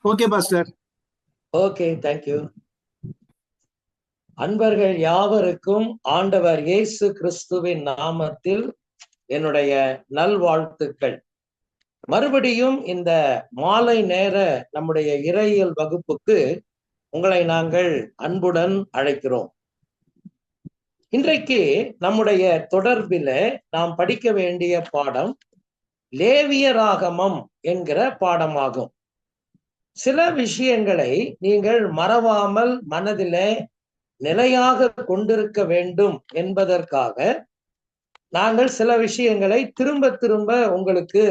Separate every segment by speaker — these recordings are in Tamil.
Speaker 1: Okay pastor.
Speaker 2: Okay, thank you. அன்பர்கள் யாவருக்கும் ஆண்டவர் இயேசு கிறிஸ்துவின் நாமத்தில் என்னுடைய நல்வாழ்த்துக்கள். மறுபடியும் இந்த மாலை நேர நம்முடைய இறையியல் வகுப்புக்கு உங்களை நாங்கள் அன்புடன் அழைக்கிறோம். இன்றைக்கு நம்முடைய தொடர்பில நாம் படிக்க வேண்டிய பாடம் லேவியராகமம் என்கிற பாடமாகும். சில விஷயங்களை நீங்கள் மறவாமல் மனதிலே நிலையாக கொண்டிருக்க வேண்டும் என்பதற்காக நாங்கள் சில விஷயங்களை திரும்ப திரும்ப உங்களுக்கு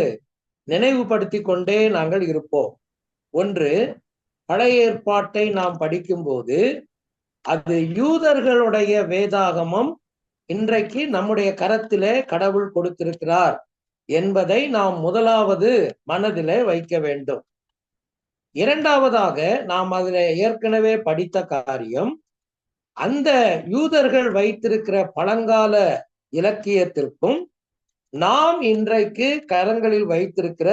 Speaker 2: நினைவுபடுத்தி கொண்டே நாங்கள் இருப்போம். ஒன்று, பழைய ஏற்பாட்டை நாம் படிக்கும்போது அது யூதர்களுடைய வேதாகமம் இன்றைக்கு நம்முடைய கரத்திலே கடவுள் கொடுத்திருக்கிறார் என்பதை நாம் முதலாவது மனதிலே வைக்க வேண்டும். இரண்டாவதாக நாம் அதில் ஏற்கனவே படித்த காரியம், அந்த யூதர்கள் வைத்திருக்கிற பழங்கால இலக்கியத்திற்கும் நாம் இன்றைக்கு கரங்களில் வைத்திருக்கிற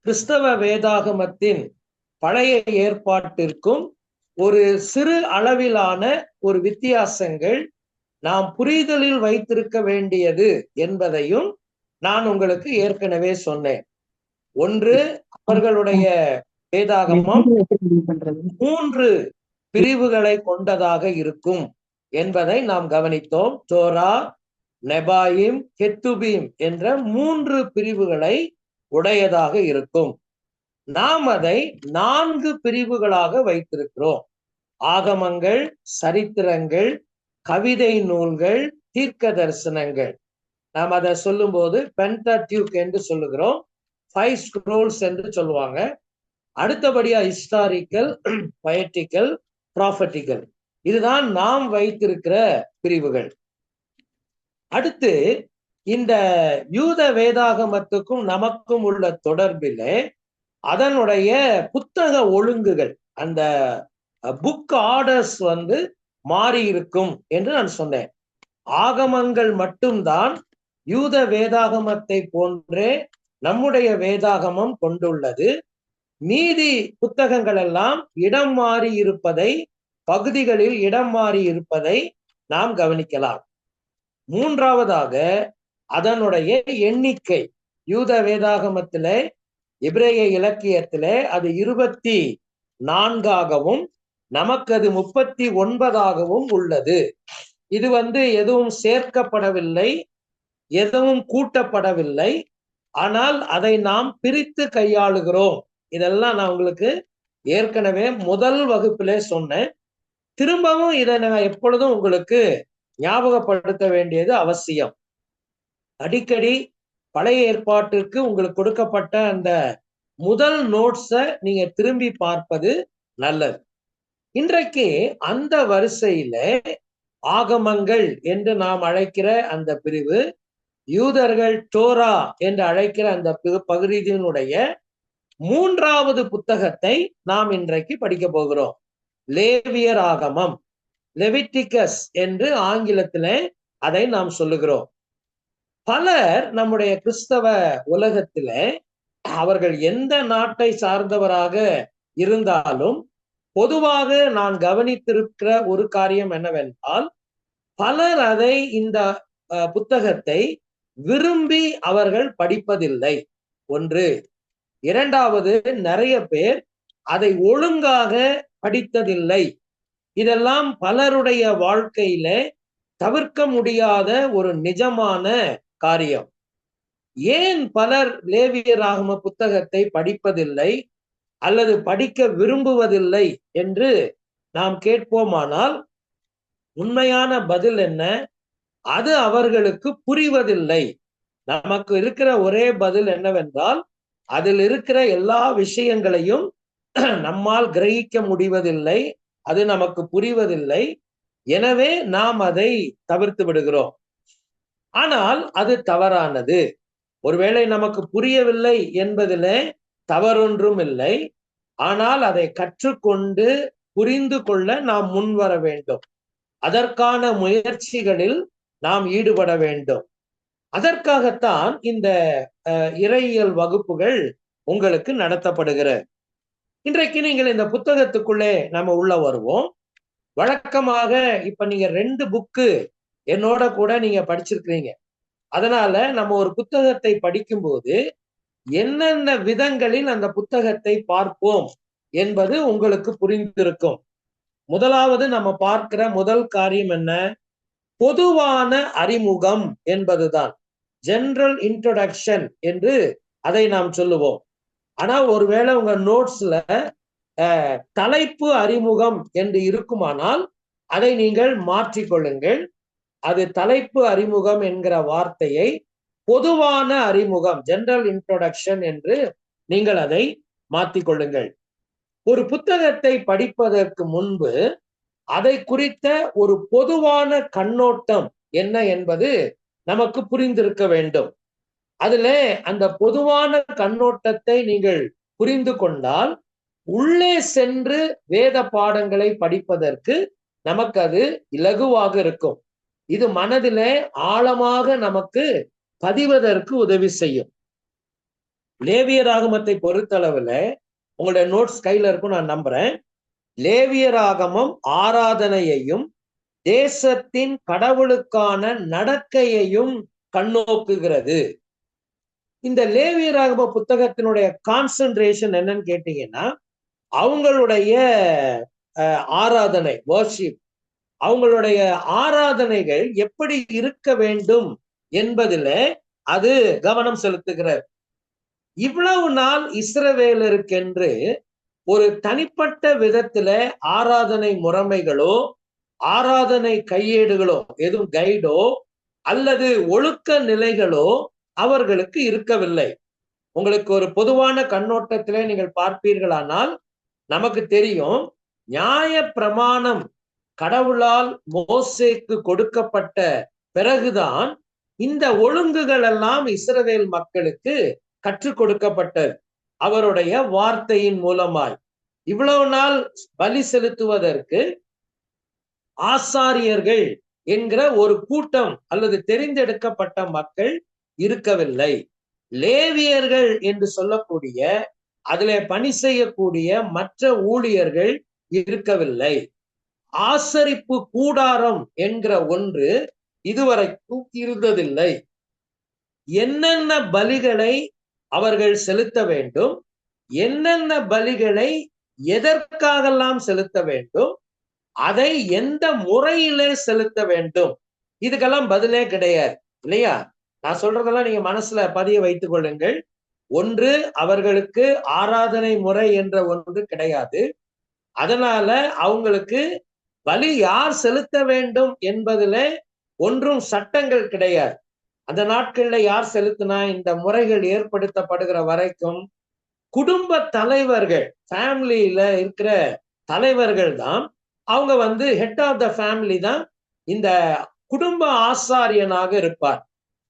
Speaker 2: கிறிஸ்தவ வேதாகமத்தின் பழைய ஏற்பாட்டிற்கும் ஒரு சிறு அளவிலான ஒரு வித்தியாசங்கள் நாம் புரிதலில் வைத்திருக்க வேண்டியது என்பதையும் நான் உங்களுக்கு ஏற்கனவே சொன்னேன். ஒன்று, அவர்களுடைய வேதாகமம் 3 பிரிவுகளை கொண்டதாக இருக்கும் என்பதை நாம் கவனித்தோம். தோரா, நெபாயிம், கெத்துபீம் என்ற 3 பிரிவுகளை உடையதாக இருக்கும். நாம் அதை 4 பிரிவுகளாக வைத்திருக்கிறோம். ஆகமங்கள், சரித்திரங்கள், கவிதை நூல்கள், தீர்க்க தரிசனங்கள். நாம் அதை சொல்லும் போது பென்டாடியூக் என்று சொல்லுகிறோம், 5 ஸ்க்ரோல்ஸ் என்று சொல்லுவாங்க. அடுத்தபடியா ஹிஸ்டாரிக்கல், பொயட்டிக்கல், ப்ராஃபட்டிக்கல். இதுதான் நாம் வைத்திருக்கிற பிரிவுகள். அடுத்து, இந்த யூத வேதாகமத்துக்கும் நமக்கும் உள்ள தொடர்பிலே அதனுடைய புத்தக ஒழுங்குகள், அந்த புக் ஆர்டர்ஸ் மாறி இருக்கும் என்று நான் சொன்னேன். ஆகமங்கள் மட்டும்தான் யூத வேதாகமத்தை போன்றே நம்முடைய வேதாகமம் கொண்டுள்ளது. மீதி புத்தகங்கள் எல்லாம் இடம் மாறி இருப்பதை, பகுதிகளில் இடம் மாறி இருப்பதை நாம் கவனிக்கலாம். மூன்றாவதாக, அதனுடைய எண்ணிக்கை. யூத வேதாகமத்திலே, எபிரேய இலக்கியத்திலே அது 24ஆகவும் நமக்கு அது 39ஆகவும் உள்ளது. இது எதுவும் சேர்க்கப்படவில்லை, எதுவும் கூட்டப்படவில்லை. ஆனால் அதை நாம் பிரித்து கையாளுகிறோம். இதெல்லாம் நான் உங்களுக்கு ஏற்கனவே முதல் வகுப்பிலே சொன்னேன். திரும்பவும் இதை நான் எப்பொழுதும் உங்களுக்கு ஞாபகப்படுத்த வேண்டியது அவசியம். அடிக்கடி பழைய ஏற்பாட்டிற்கு உங்களுக்கு கொடுக்கப்பட்ட அந்த முதல் நோட்ஸை நீங்க திரும்பி பார்ப்பது நல்லது. இன்றைக்கு அந்த வரிசையில ஆகமங்கள் என்று நாம் அழைக்கிற அந்த பிரிவு, யூதர்கள் டோரா என்று அழைக்கிற அந்த பகுதியினுடைய 3வது புத்தகத்தை நாம் இன்றைக்கு படிக்க போகிறோம். லேவியர் ஆகமம், லெவிட்டிகஸ் என்று ஆங்கிலத்திலே அதை நாம் சொல்லுகிறோம். பலர் நம்முடைய கிறிஸ்தவ உலகத்திலே அவர்கள் எந்த நாட்டை சார்ந்தவராக இருந்தாலும் பொதுவாக நான் கவனித்திருக்கிற ஒரு காரியம் என்னவென்றால், பலர் அதை இந்த புத்தகத்தை விரும்பி அவர்கள் படிப்பதில்லை. ஒன்று. இரண்டாவது, நிறைய பேர் அதை ஒழுங்காக படித்ததில்லை. இதெல்லாம் பலருடைய வாழ்க்கையில தவிர்க்க முடியாத ஒரு நிஜமான காரியம். ஏன் பலர் லேவியராகம புத்தகத்தை படிப்பதில்லை அல்லது படிக்க விரும்புவதில்லை என்று நாம் கேட்போமானால், உண்மையான பதில் என்ன? அது அவர்களுக்கு புரிவதில்லை. நமக்கு இருக்கிற ஒரே பதில் என்னவென்றால், அதில் இருக்கிற எல்லா விஷயங்களையும் நம்மால் கிரகிக்க முடிவதில்லை, அது நமக்கு புரிவதில்லை. எனவே நாம் அதை தவிர்த்து விடுகிறோம். ஆனால் அது தவறானது. ஒருவேளை நமக்கு புரியவில்லை என்பதிலே தவறொன்றும் இல்லை. ஆனால் அதை கற்றுக்கொண்டு புரிந்து கொள்ள நாம் முன்வர வேண்டும். அதற்கான முயற்சிகளில் நாம் ஈடுபட வேண்டும். அதற்காகத்தான் இந்த இறையியல் வகுப்புகள் உங்களுக்கு நடத்தப்படுகிறது. இன்றைக்கு நீங்கள் இந்த புத்தகத்துக்குள்ளே நம்ம உள்ள வருவோம். வழக்கமாக இப்ப நீங்க 2 புக்கு என்னோட கூட நீங்க படிச்சிருக்கிறீங்க. அதனால நம்ம ஒரு புத்தகத்தை படிக்கும்போது என்னென்ன விதங்களில் அந்த புத்தகத்தை பார்ப்போம் என்பது உங்களுக்கு புரிந்திருக்கும். முதலாவது நம்ம பார்க்கிற முதல் காரியம் என்ன? பொதுவான அறிமுகம் என்பதுதான். ஜெனரல் இன்ட்ரோடக்ஷன் என்று அதை நாம் சொல்லுவோம். ஆனா ஒருவேளை உங்க நோட்ஸ்ல தலைப்பு அறிமுகம் என்று இருக்குமானால் அதை நீங்கள் மாற்றிக்கொள்ளுங்கள். அது தலைப்பு அறிமுகம் என்கிற வார்த்தையை பொதுவான அறிமுகம், ஜெனரல் இன்ட்ரோடக்ஷன் என்று நீங்கள் அதை மாற்றிக்கொள்ளுங்கள். ஒரு புத்தகத்தை படிப்பதற்கு முன்பு அதை குறித்த ஒரு பொதுவான கண்ணோட்டம் என்ன என்பது நமக்கு புரிந்திருக்க வேண்டும். அதுல அந்த பொதுவான கண்ணோட்டத்தை நீங்கள் புரிந்து கொண்டால் உள்ளே சென்று வேத பாடங்களை படிப்பதற்கு நமக்கு அது இலகுவாக இருக்கும். இது மனதிலே ஆழமாக நமக்கு பதிவதற்கு உதவி செய்யும். லேவியராகமத்தை பொறுத்தளவுல உங்களுடைய நோட்ஸ் கையில இருக்கும் நான் நம்புறேன். லேவியராகமம் ஆராதனையையும் தேசத்தின் கடவுளுக்கான நடக்கையையும் கண்ணோக்குகிறது. இந்த லேவியராகம புத்தகத்தினுடைய கான்சென்ட்ரேஷன் என்னன்னு கேட்டீங்கன்னா, அவங்களுடைய ஆராதனை, வர்ஷிப், அவங்களுடைய ஆராதனைகள் எப்படி இருக்க வேண்டும் என்பதில அது கவனம் செலுத்துகிறார். இவ்வளவு நாள் இஸ்ரவேலருக்கென்று ஒரு தனிப்பட்ட விதத்துல ஆராதனை முறைமைகளோ ஆராதனை கையேடுகளோ எதுவும் கைடோ அல்லது ஒழுக்க நிலைகளோ அவர்களுக்கு இருக்கவில்லை. உங்களுக்கு ஒரு பொதுவான கண்ணோட்டத்திலே நீங்கள் பார்ப்பீர்களானால் நமக்கு தெரியும், நியாய பிரமாணம் கடவுளால் மோசேக்கு கொடுக்கப்பட்ட பிறகுதான் இந்த ஒழுங்குகள் எல்லாம் இஸ்ரவேல் மக்களுக்கு கற்றுக் கொடுக்கப்பட்டது அவருடைய வார்த்தையின் மூலமாய். இவ்வளவு நாள் பலி செலுத்துவதற்கு ஆசாரியர்கள் என்கிற ஒரு கூட்டம் அல்லது தெரிந்தெடுக்கப்பட்ட மக்கள் இருக்கவில்லை. லேவியர்கள் என்று சொல்லக்கூடிய அதிலே பணி செய்யக்கூடிய மற்ற ஊழியர்கள் இருக்கவில்லை. ஆசரிப்பு கூடாரம் என்கிற ஒன்று இதுவரைக்கும் இருந்ததில்லை. என்னென்ன பலிகளை அவர்கள் செலுத்த வேண்டும், என்னென்ன பலிகளை எதற்காகலாம் செலுத்த வேண்டும், அதை எந்த முறையிலே செலுத்த வேண்டும், இதுக்கெல்லாம் பதிலே கிடையாது இல்லையா? நான் சொல்றதெல்லாம் நீங்க மனசுல பதிய வைத்துக் கொள்ளுங்கள். ஒன்று, அவர்களுக்கு ஆராதனை முறை என்ற ஒன்று கிடையாது. அதனால அவங்களுக்கு பலி யார் செலுத்த வேண்டும் என்பதுல ஒன்றும் சட்டங்கள் கிடையாது. அந்த நாட்கள்ல யார் செலுத்தினா இந்த முறைகள் ஏற்படுத்தப்படுகிற வரைக்கும் குடும்ப தலைவர்கள், ஃபேமிலியில இருக்கிற தலைவர்கள் தான் அவங்க ஹெட் ஆஃப் த ஃபேமிலி தான் இந்த குடும்ப ஆசாரியனாக இருப்பார்.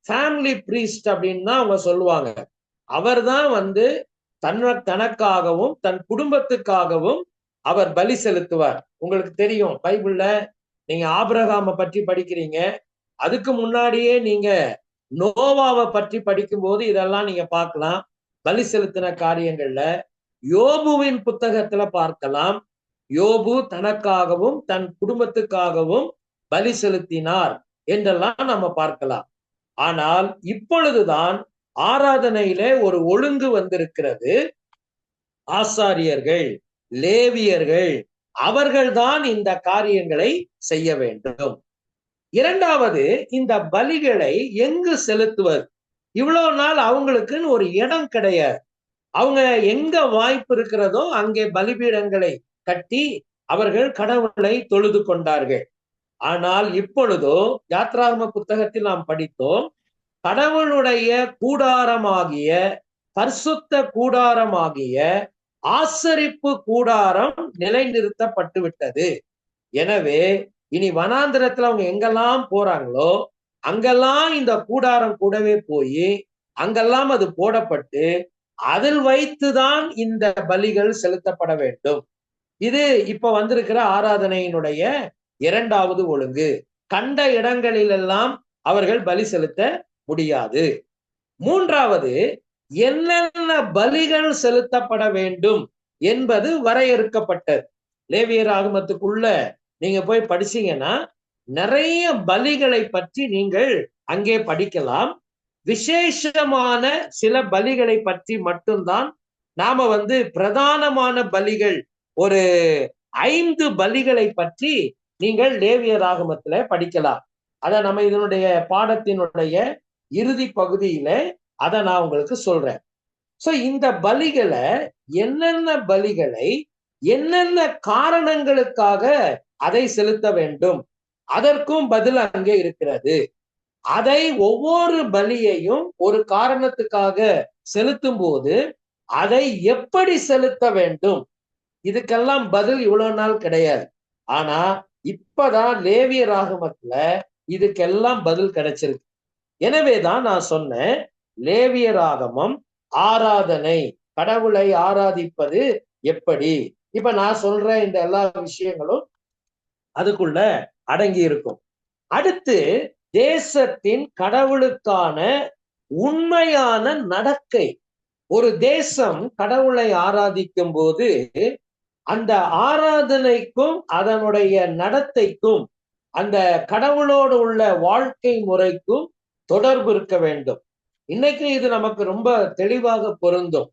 Speaker 2: ஃபேமிலி பிரீஸ்ட் அப்படின்னு தான் அவங்க சொல்லுவாங்க. அவர் தான் தனக்காகவும் தன் குடும்பத்துக்காகவும் அவர் பலி செலுத்துவார். உங்களுக்கு தெரியும், பைபிள்ல நீங்க ஆபிரகாமை பற்றி படிக்கிறீங்க. அதுக்கு முன்னாடியே நீங்க நோவாவை பற்றி படிக்கும் போது இதெல்லாம் நீங்க பார்க்கலாம். பலி செலுத்தின காரியங்கள்ல யோபுவின் புத்தகத்துல பார்க்கலாம். யோபு தனக்காகவும் தன் குடும்பத்துக்காகவும் பலி செலுத்தினார் என்றெல்லாம் நம்ம பார்க்கலாம். ஆனால் இப்பொழுதுதான் ஆராதனையிலே ஒரு ஒழுங்கு வந்திருக்கிறது. ஆசாரியர்கள், லேவியர்கள் அவர்கள்தான் இந்த காரியங்களை செய்ய வேண்டும். இரண்டாவது, இந்த பலிகளை எங்கு செலுத்துவது? இவ்வளவு நாள் அவங்களுக்குன்னு ஒரு இடம் கிடையாது. அவங்க எங்க வாய்ப்பு இருக்கிறதோ அங்கே பலிபீடங்களை கட்டி அவர்கள் கடவுளை தொழுது கொண்டார்கள். ஆனால் இப்பொழுதோ யாத்ராகம புத்தகத்தில் நாம் படித்தோம், கடவுளுடைய கூடாரமாகிய பரிசுத்த கூடாரமாகிய ஆசரிப்பு கூடாரம் நிலைநிறுத்தப்பட்டு விட்டது. எனவே இனி வனாந்திரத்துல அவங்க எங்கெல்லாம் போறாங்களோ அங்கெல்லாம் இந்த கூடாரம் கூடவே போய் அங்கெல்லாம் அது போடப்பட்டு அதில் வைத்துதான் இந்த பலிகள் செலுத்தப்பட வேண்டும். இது இப்ப வந்திருக்கிற ஆராதனையினுடைய இரண்டாவது ஒழுங்கு. கண்ட இடங்களிலெல்லாம் அவர்கள் பலி செலுத்த முடியாது. மூன்றாவது, என்னென்ன பலிகள் செலுத்தப்பட வேண்டும் என்பது வரையறுக்கப்பட்டது. லேவியராகமத்துக்குள்ள நீங்க போய் படிச்சீங்கன்னா நிறைய பலிகளை பற்றி நீங்கள் அங்கே படிக்கலாம். விசேஷமான சில பலிகளை பற்றி மட்டும்தான் நாம பிரதானமான பலிகள் ஒரு 5 பலிகளை பற்றி நீங்கள் லேவியராகமத்துல படிக்கலாம். அத நம்ம இதனுடைய பாடத்தினுடைய இறுதி பகுதியில அதை நான் உங்களுக்கு சொல்றேன். சோ இந்த பலிகளை என்னென்ன பலிகளை என்னென்ன காரணங்களுக்காக அதை செலுத்த வேண்டும், அதற்கும் பதில் அங்கே இருக்கிறது. அதை ஒவ்வொரு பலியையும் ஒரு காரணத்துக்காக செலுத்தும் போது அதை எப்படி செலுத்த வேண்டும், இதுக்கெல்லாம் பதில் இவ்வளவு நாள் கிடையாது. ஆனா இப்பதான் லேவியராகமத்துல இதுக்கெல்லாம் பதில் கிடைச்சிருக்கு. எனவேதான் நான் சொன்னேன், லேவியராகமம் ஆராதனை, கடவுளை ஆராதிப்பது எப்படி. இப்ப நான் சொல்ற இந்த எல்லா விஷயங்களும் அதுக்குள்ள அடங்கி இருக்கும். அடுத்து தேசத்தின் கடவுளுக்கான உண்மையான நடக்கை. ஒரு தேசம் கடவுளை ஆராதிக்கும் போது அந்த ஆராதனைக்கும் அதனுடைய நடத்தைக்கும் அந்த கடவுளோடு உள்ள வாழ்க்கை முறைக்கும் தொடர்பு இருக்க வேண்டும். இன்னைக்கு இது நமக்கு ரொம்ப தெளிவாக பொருந்தும்.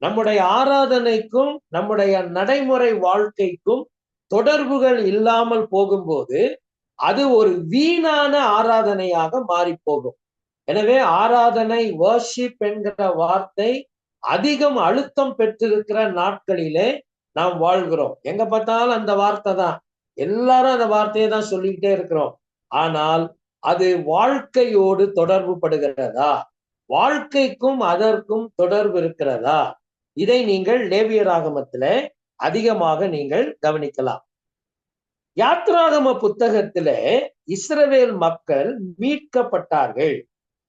Speaker 2: நம்முடைய ஆராதனைக்கும் நம்முடைய நடைமுறை வாழ்க்கைக்கும் தொடர்புகள் இல்லாமல் போகும்போது அது ஒரு வீணான ஆராதனையாக மாறி போகும். எனவே ஆராதனை, வர்ஷிப் என்கிற வார்த்தை அதிகம் அழுத்தம் பெற்றிருக்கிற நாட்களிலே நாம் வாழ்கிறோம். எங்க பார்த்தாலும் அந்த வார்த்தை தான், எல்லாரும் அந்த வார்த்தையை தான் சொல்லிக்கிட்டே இருக்கிறோம். ஆனால் அது வாழ்க்கையோடு தொடர்பு படுகிறதா, வாழ்க்கைக்கும் அதற்கும் தொடர்பு இருக்கிறதா, இதை நீங்கள் லேவியராகமத்தில அதிகமாக நீங்கள் கவனிக்கலாம். யாத்ராகம புத்தகத்தில இஸ்ரவேல் மக்கள் மீட்கப்பட்டார்கள்.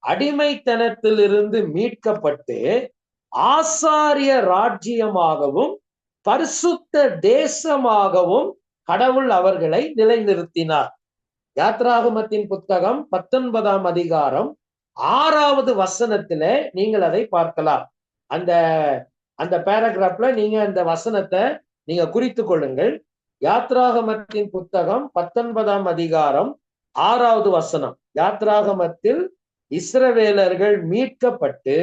Speaker 2: அடிமைத்தனத்திலிருந்து மீட்கப்பட்டு ஆசாரிய ராஜ்யமாகவும் பரிசுத்த தேசமாகவும் கடவுள் அவர்களை நிலைநிறுத்தினார். யாத்ராகமத்தின் புத்தகம் 19ஆம் அதிகாரம் 6வது வசனத்தில நீங்கள் அதை பார்க்கலாம். அந்த அந்த பேராகிராஃப்ல நீங்க அந்த வசனத்தை நீங்க குறித்து கொள்ளுங்கள். யாத்ராகமத்தின் புத்தகம் 19ஆம் அதிகாரம் 6வது வசனம். யாத்ராகமத்தில் இஸ்ரவேலர்கள் மீட்கப்பட்டு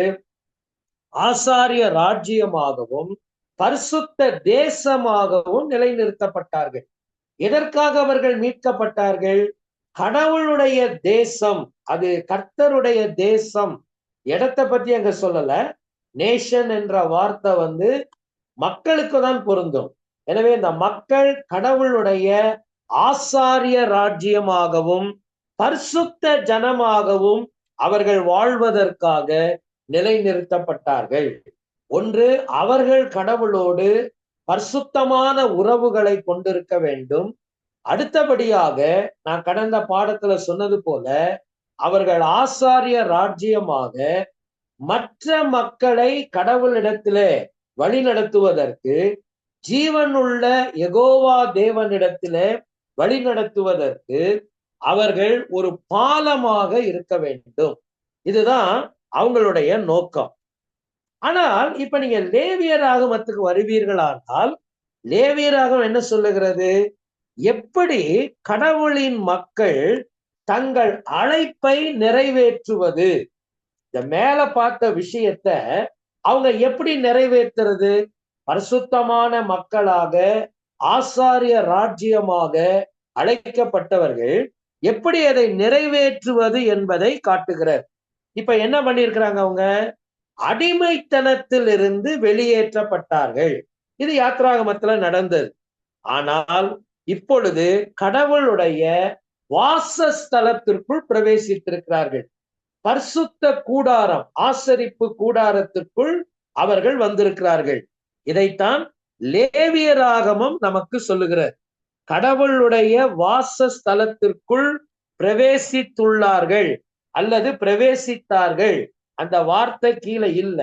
Speaker 2: ஆசாரிய ராஜ்யமாகவும் பரிசுத்த தேசமாகவும் நிலைநிறுத்தப்பட்டார்கள். எதற்காக அவர்கள் மீட்கப்பட்டார்கள்? கடவுளுடைய தேசம், அது கர்த்தருடைய தேசம். இடத்தை பத்தி அங்க சொல்லல. நேஷன் என்ற வார்த்தை மக்களுக்கு தான் பொருந்தும். எனவே இந்த மக்கள் கடவுளுடைய ஆசாரிய ராஜ்யமாகவும் பரிசுத்த ஜனமாகவும் அவர்கள் வாழ்வதற்காக நிலைநிறுத்தப்பட்டார்கள். ஒன்று, அவர்கள் கடவுளோடு பரிசுத்தமான உறவுகளை கொண்டிருக்க வேண்டும். அடுத்தபடியாக நான் கடந்த பாடத்துல சொன்னது போல அவர்கள் ஆசாரிய ராஜ்யமாக மற்ற மக்களை கடவுளிடத்திலே வழி நடத்துவதற்கு, ஜீவனுள்ள யெகோவா தேவனிடத்திலே வழி நடத்துவதற்கு அவர்கள் ஒரு பாலமாக இருக்க வேண்டும். இதுதான் அவங்களுடைய நோக்கம். ஆனால் இப்ப நீங்க லேவியராகமத்துக்கு வருவீர்களானால், லேவியராகமம் என்ன சொல்லுகிறது? எப்படி கடவுளின் மக்கள் தங்கள் அழைப்பை நிறைவேற்றுவது, இந்த மேல பார்த்த விஷயத்த அவங்க எப்படி நிறைவேற்றுறது? பரிசுத்தமான மக்களாக ஆசாரிய ராஜ்யமாக அழைக்கப்பட்டவர்கள் எப்படி அதை நிறைவேற்றுவது என்பதை காட்டுகிறார். இப்ப என்ன பண்ணிருக்கிறாங்க? அவங்க அடிமைத்தனத்தில் இருந்து வெளியேற்றப்பட்டார்கள். இது யாத்ராகமத்துல நடந்தது. ஆனால் இப்பொழுது கடவுளுடைய வாசஸ்தலத்திற்குள் பிரவேசித்திருக்கிறார்கள். பரிசுத்த கூடாரம், ஆசரிப்பு கூடாரத்திற்குள் அவர்கள் வந்திருக்கிறார்கள். இதைத்தான் லேவியராகமம் நமக்கு சொல்லுகிறார். கடவுளுடைய வாசஸ்தலத்திற்குள் பிரவேசித்துள்ளார்கள் அல்லது பிரவேசித்தார்கள். அந்த வார்த்தை கீழே இல்ல,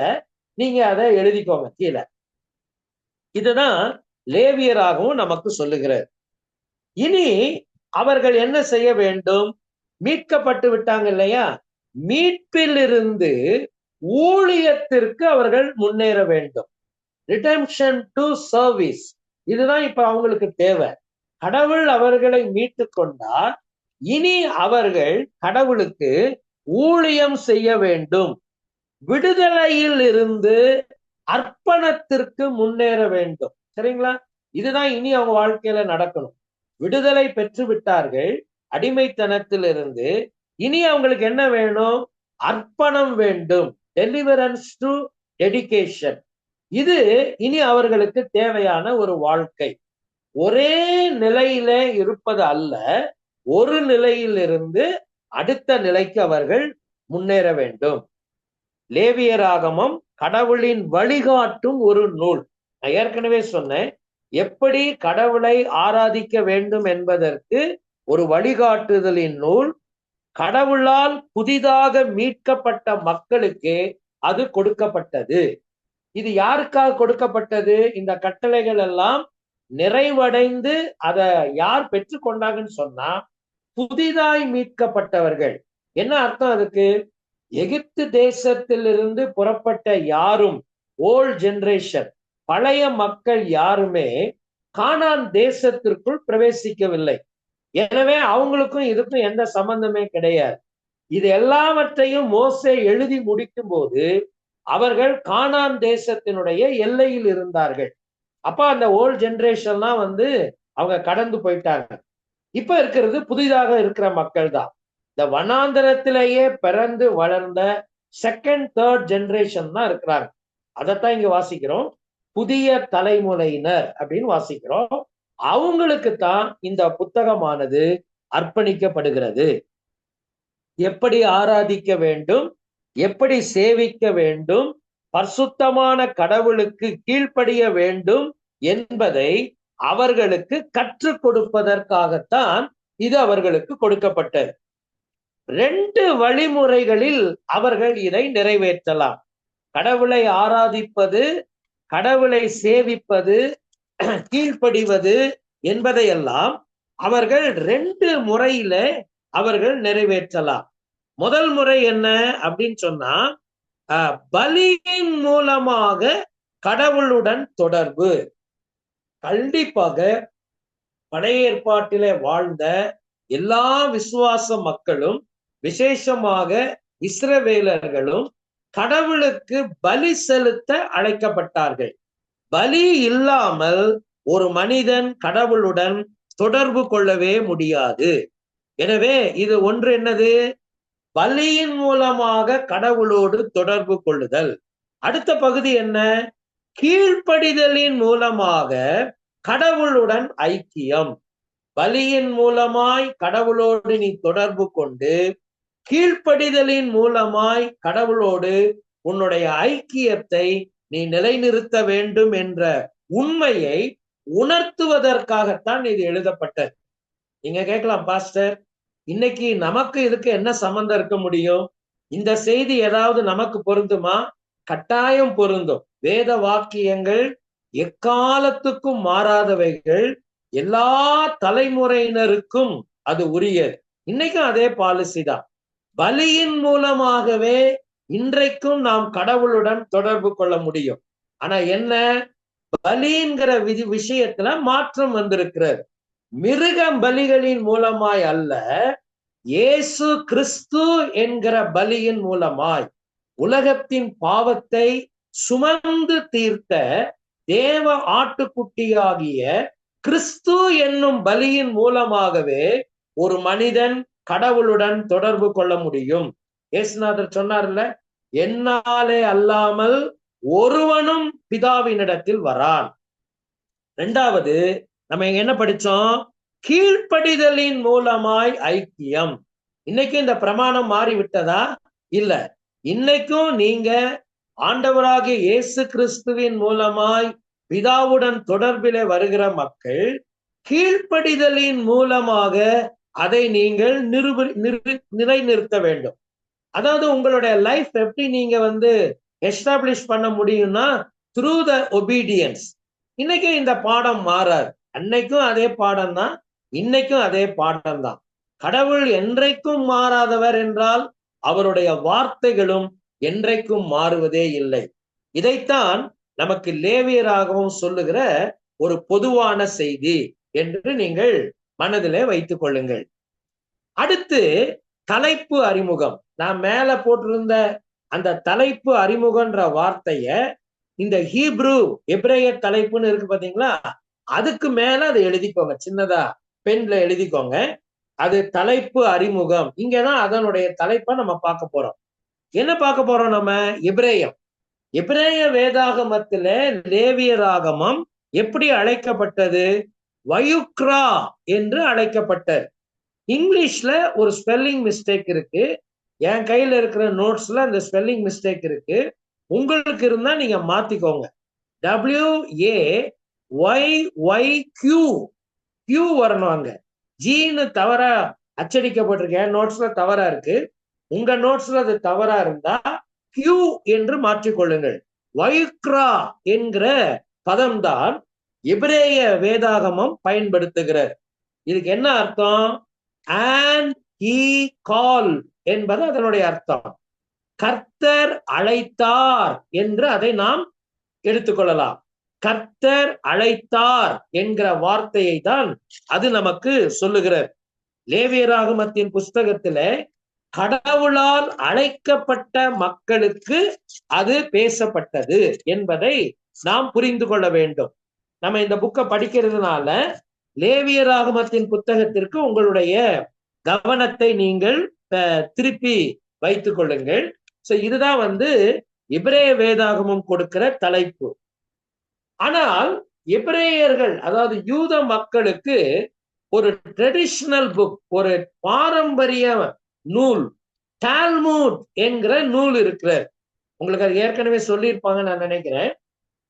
Speaker 2: நீங்க அதை எழுதிக்கோங்க கீழே. இதுதான் லேவியராகவும் நமக்கு சொல்லுகிறார். இனி அவர்கள் என்ன செய்ய வேண்டும்? மீட்கப்பட்டு விட்டாங்க இல்லையா? மீட்பிலிருந்து ஊழியத்திற்கு அவர்கள் முன்னேற வேண்டும். Redemption to service. இதுதான் இப்ப அவங்களுக்கு தேவை. கடவுள் அவர்களை மீட்டு கொண்டார், இனி அவர்கள் கடவுளுக்கு ஊழியம் செய்ய வேண்டும். விடுதலையில் இருந்து அர்ப்பணத்திற்கு முன்னேற வேண்டும். சரிங்களா? இதுதான் இனி அவங்க வாழ்க்கையில நடக்கணும். விடுதலை பெற்று விட்டார்கள் அடிமைத்தனத்திலிருந்து. இனி அவங்களுக்கு என்ன வேணும்? அர்ப்பணம் வேண்டும். Deliverance to dedication. இது இனி அவர்களுக்கு தேவையான ஒரு வாழ்க்கை. ஒரே நிலையில இருப்பது அல்ல, ஒரு நிலையிலிருந்து அடுத்த நிலைக்கு அவர்கள் முன்னேற வேண்டும். லேவியராகமம் கடவுளின் வழிகாட்டும் ஒரு நூல். நான் ஏற்கனவே சொன்னேன், எப்படி கடவுளை ஆராதிக்க வேண்டும் என்பதற்கு ஒரு வழிகாட்டுதலின் நூல். கடவுளால் புதிதாக மீட்கப்பட்ட மக்களுக்கு அது கொடுக்கப்பட்டது. இது யாருக்காக கொடுக்கப்பட்டது? இந்த கட்டளைகள் எல்லாம் நிறைவடைந்து அதை யார் பெற்றுக்கொண்டாங்கன்னு சொன்னா, புதிதாய் மீட்கப்பட்டவர்கள். என்ன அர்த்தம் அதுக்கு? எகிப்து தேசத்திலிருந்து புறப்பட்ட யாரும், ஓல்ட் ஜெனரேஷன், பழைய மக்கள் யாருமே கானான் தேசத்திற்குள் பிரவேசிக்கவில்லை. எனவே அவங்களுக்கும் இதுக்கும் எந்த சம்பந்தமே கிடையாது. இது எல்லாவற்றையும் மோசே எழுதி முடிக்கும் போது அவர்கள் கானான் தேசத்தினுடைய எல்லையில் இருந்தார்கள். அப்ப அந்த ஓல்ட் ஜெனரேஷன்லாம் அவங்க கடந்து போயிட்டாங்க. இப்ப இருக்கிறது புதிதாக இருக்கிற மக்கள் தான். இந்த வனாந்தரத்திலேயே பிறந்து வளர்ந்த செகண்ட் தேர்ட் ஜெனரேஷன் தான் இருக்கிறாங்க. அதைத்தான் இங்க வாசிக்கிறோம், புதிய தலைமுறையினர் அப்படின்னு வாசிக்கிறோம். அவங்களுக்கு தான் இந்த புத்தகமானது அர்ப்பணிக்கப்படுகிறது. எப்படி ஆராதிக்க வேண்டும், எப்படி சேவிக்க வேண்டும், பரிசுத்தமான கடவுளுக்கு கீழ்ப்படிய வேண்டும் என்பதை அவர்களுக்கு கற்றுக் கொடுப்பதற்காகத்தான் இது அவர்களுக்கு கொடுக்கப்பட்டது. 2 வழிமுறைகளில் அவர்கள் இதை நிறைவேற்றலாம். கடவுளை ஆராதிப்பது, கடவுளை சேவிப்பது, கீழ்ப்படிவது என்பதையெல்லாம் அவர்கள் 2 முறையில அவர்கள் நிறைவேற்றலாம். முதல் முறை என்ன அப்படின்னு சொன்னா, பலியின் மூலமாக கடவுளுடன் தொடர்பு. கண்டிப்பாக பழைய ஏற்பாட்டிலே வாழ்ந்த எல்லா விசுவாச மக்களும், விசேஷமாக இஸ்ரவேலர்களும் கடவுளுக்கு பலி செலுத்த அழைக்கப்பட்டார்கள். பலி இல்லாமல் ஒரு மனிதன் கடவுளுடன் தொடர்பு கொள்ளவே முடியாது. எனவே இது ஒன்று என்னது? பலியின் மூலமாக கடவுளோடு தொடர்பு கொள்ளுதல். அடுத்த பகுதி என்ன? கீழ்ப்படிதலின் மூலமாக கடவுளுடன் ஐக்கியம். பலியின் மூலமாய் கடவுளோடு நீ தொடர்பு கொண்டு, கீழ்ப்படிதலின் மூலமாய் கடவுளோடு உன்னுடைய ஐக்கியத்தை நீ நிலைநிறுத்த வேண்டும் என்ற உண்மையை உணர்த்துவதற்காகத்தான் இது எழுதப்பட்டது. நீங்க கேட்கலாம், பாஸ்டர், இன்னைக்கு நமக்கு இதுக்கு என்ன சம்பந்தம் இருக்க முடியும்? இந்த செய்தி ஏதாவது நமக்கு பொருந்துமா? கட்டாயம் பொருந்தும். வேத வாக்கியங்கள் எக்காலத்துக்கும் மாறாதவைகள், எல்லா தலைமுறையினருக்கும் அது உரியது. இன்னைக்கும் அதே பாலிசி தான். பலியின் மூலமாகவே இன்றைக்கும் நாம் கடவுளுடன் தொடர்பு கொள்ள முடியும். ஆனா என்ன, பலிங்கிற விஷயத்துல மாற்றம் வந்திருக்கிறது. மிருக பலிகளின் மூலமாய் அல்ல, இயேசு கிறிஸ்து என்கிற பலியின் மூலமாய் உலகத்தின் பாவத்தை சுமந்து தீர்த்த தேவ ஆட்டுக்குட்டியாகிய கிறிஸ்து என்னும் பலியின் மூலமாகவே ஒரு மனிதன் கடவுளுடன் தொடர்பு கொள்ள முடியும். இயேசுநாதர் சொன்னார்ல, என்னாலே அல்லாமல் ஒருவனும் பிதாவினிடத்தில் வரான். 2வது நம்ம என்ன படிச்சோம்? கீழ்ப்படிதலின் மூலமாய் ஐக்கியம். இன்னைக்கு இந்த பிரமாணம் மாறிவிட்டதா? இல்ல. இன்னைக்கும் நீங்க ஆண்டவராகிய இயேசு கிறிஸ்துவின் மூலமாய் பிதாவுடன் தொடர்பிலே வருகிற மக்கள் கீழ்ப்படிதலின் மூலமாக அதை நீங்கள் நிலைநிறுத்த வேண்டும். அதாவது உங்களுடைய லைஃப் எப்படி நீங்க எஸ்டாப்ளிஷ் பண்ண முடியும்னா, த்ரூ த ஒபீடியன்ஸ். இன்னைக்கு இந்த பாடம் மாறாது. அன்னைக்கும் அதே பாடம் தான், இன்னைக்கும் அதே பாடம் தான். கடவுள் என்றைக்கும் மாறாதவர் என்றால் அவருடைய வார்த்தைகளும் என்றைக்கும் மாறுவதே இல்லை. இதைத்தான் நமக்கு லேவியராகவும் சொல்லுகிற ஒரு பொதுவான செய்தி என்று நீங்கள் மனதிலே வைத்துக் கொள்ளுங்கள். அடுத்து தலைப்பு அறிமுகம். நான் மேல போட்டிருந்த அந்த தலைப்பு அறிமுகன்ற வார்த்தைய இந்த ஹீப்ரு எபிரேய தலைப்புன்னு இருக்கு பாத்தீங்களா, அதுக்கு மேல அதை எழுதிக்கோங்க, சின்னதா பென்ல எழுதிக்கோங்க. அது தலைப்பு அறிமுகம். இங்கதான் அதனுடைய தலைப்பை நம்ம பார்க்க போறோம். என்ன பார்க்க போறோம்? நம்ம எபிரேயம். எபிரேய வேதாகமத்துல லேவியராகமம் எப்படி அழைக்கப்பட்டது? வயுக்ரா என்று அழைக்கப்பட்டது. இங்கிலீஷ்ல ஒரு ஸ்பெல்லிங் மிஸ்டேக் இருக்கு. என் கையில இருக்கிற நோட்ஸ்ல அந்த ஸ்பெல்லிங் மிஸ்டேக் இருக்கு. உங்களுக்கு இருந்தா நீங்க மாத்திக்கோங்க. WAYYQ கியூ வரணும். அங்க ஜீன்னு தவறா அச்சடிக்கப்பட்டிருக்கேன், நோட்ஸ்ல தவறா இருக்கு. உங்க நோட்ஸ்ல அது தவறா இருந்தா கியூ என்று மாற்றிக்கொள்ளுங்கள். வயுக்ரா என்கிற பதம்தான் எபிரேய வேதாகமம் பயன்படுத்துகிறார். இதுக்கு என்ன அர்த்தம்? and he called என்பது அதனுடைய அர்த்தம். கர்த்தர் அழைத்தார் என்று அதை நாம் எடுத்துக்கொள்ளலாம். கர்த்தர் அழைத்தார் என்கிற வார்த்தையை தான் அது நமக்கு சொல்லுகிறார். லேவியராகமத்தின் புஸ்தகத்துல கடவுளால் அழைக்கப்பட்ட மக்களுக்கு அது பேசப்பட்டது என்பதை நாம் புரிந்து கொள்ள வேண்டும். நம்ம இந்த புக்கை படிக்கிறதுனால லேவியராகமத்தின் புத்தகத்திற்கு உங்களுடைய கவனத்தை நீங்கள் திருப்பி வைத்துக் கொள்ளுங்கள். சோ இதுதான் எபிரேய வேதாகமம் கொடுக்கிற தலைப்பு. ஆனால் எபிரேயர்கள், அதாவது யூத மக்களுக்கு ஒரு ட்ரெடிஷனல் புக், ஒரு பாரம்பரிய நூல், டால்முட் என்கிற நூல் இருக்கிறது. உங்களுக்கு அது ஏற்கனவே சொல்லியிருப்பாங்க நான் நினைக்கிறேன்.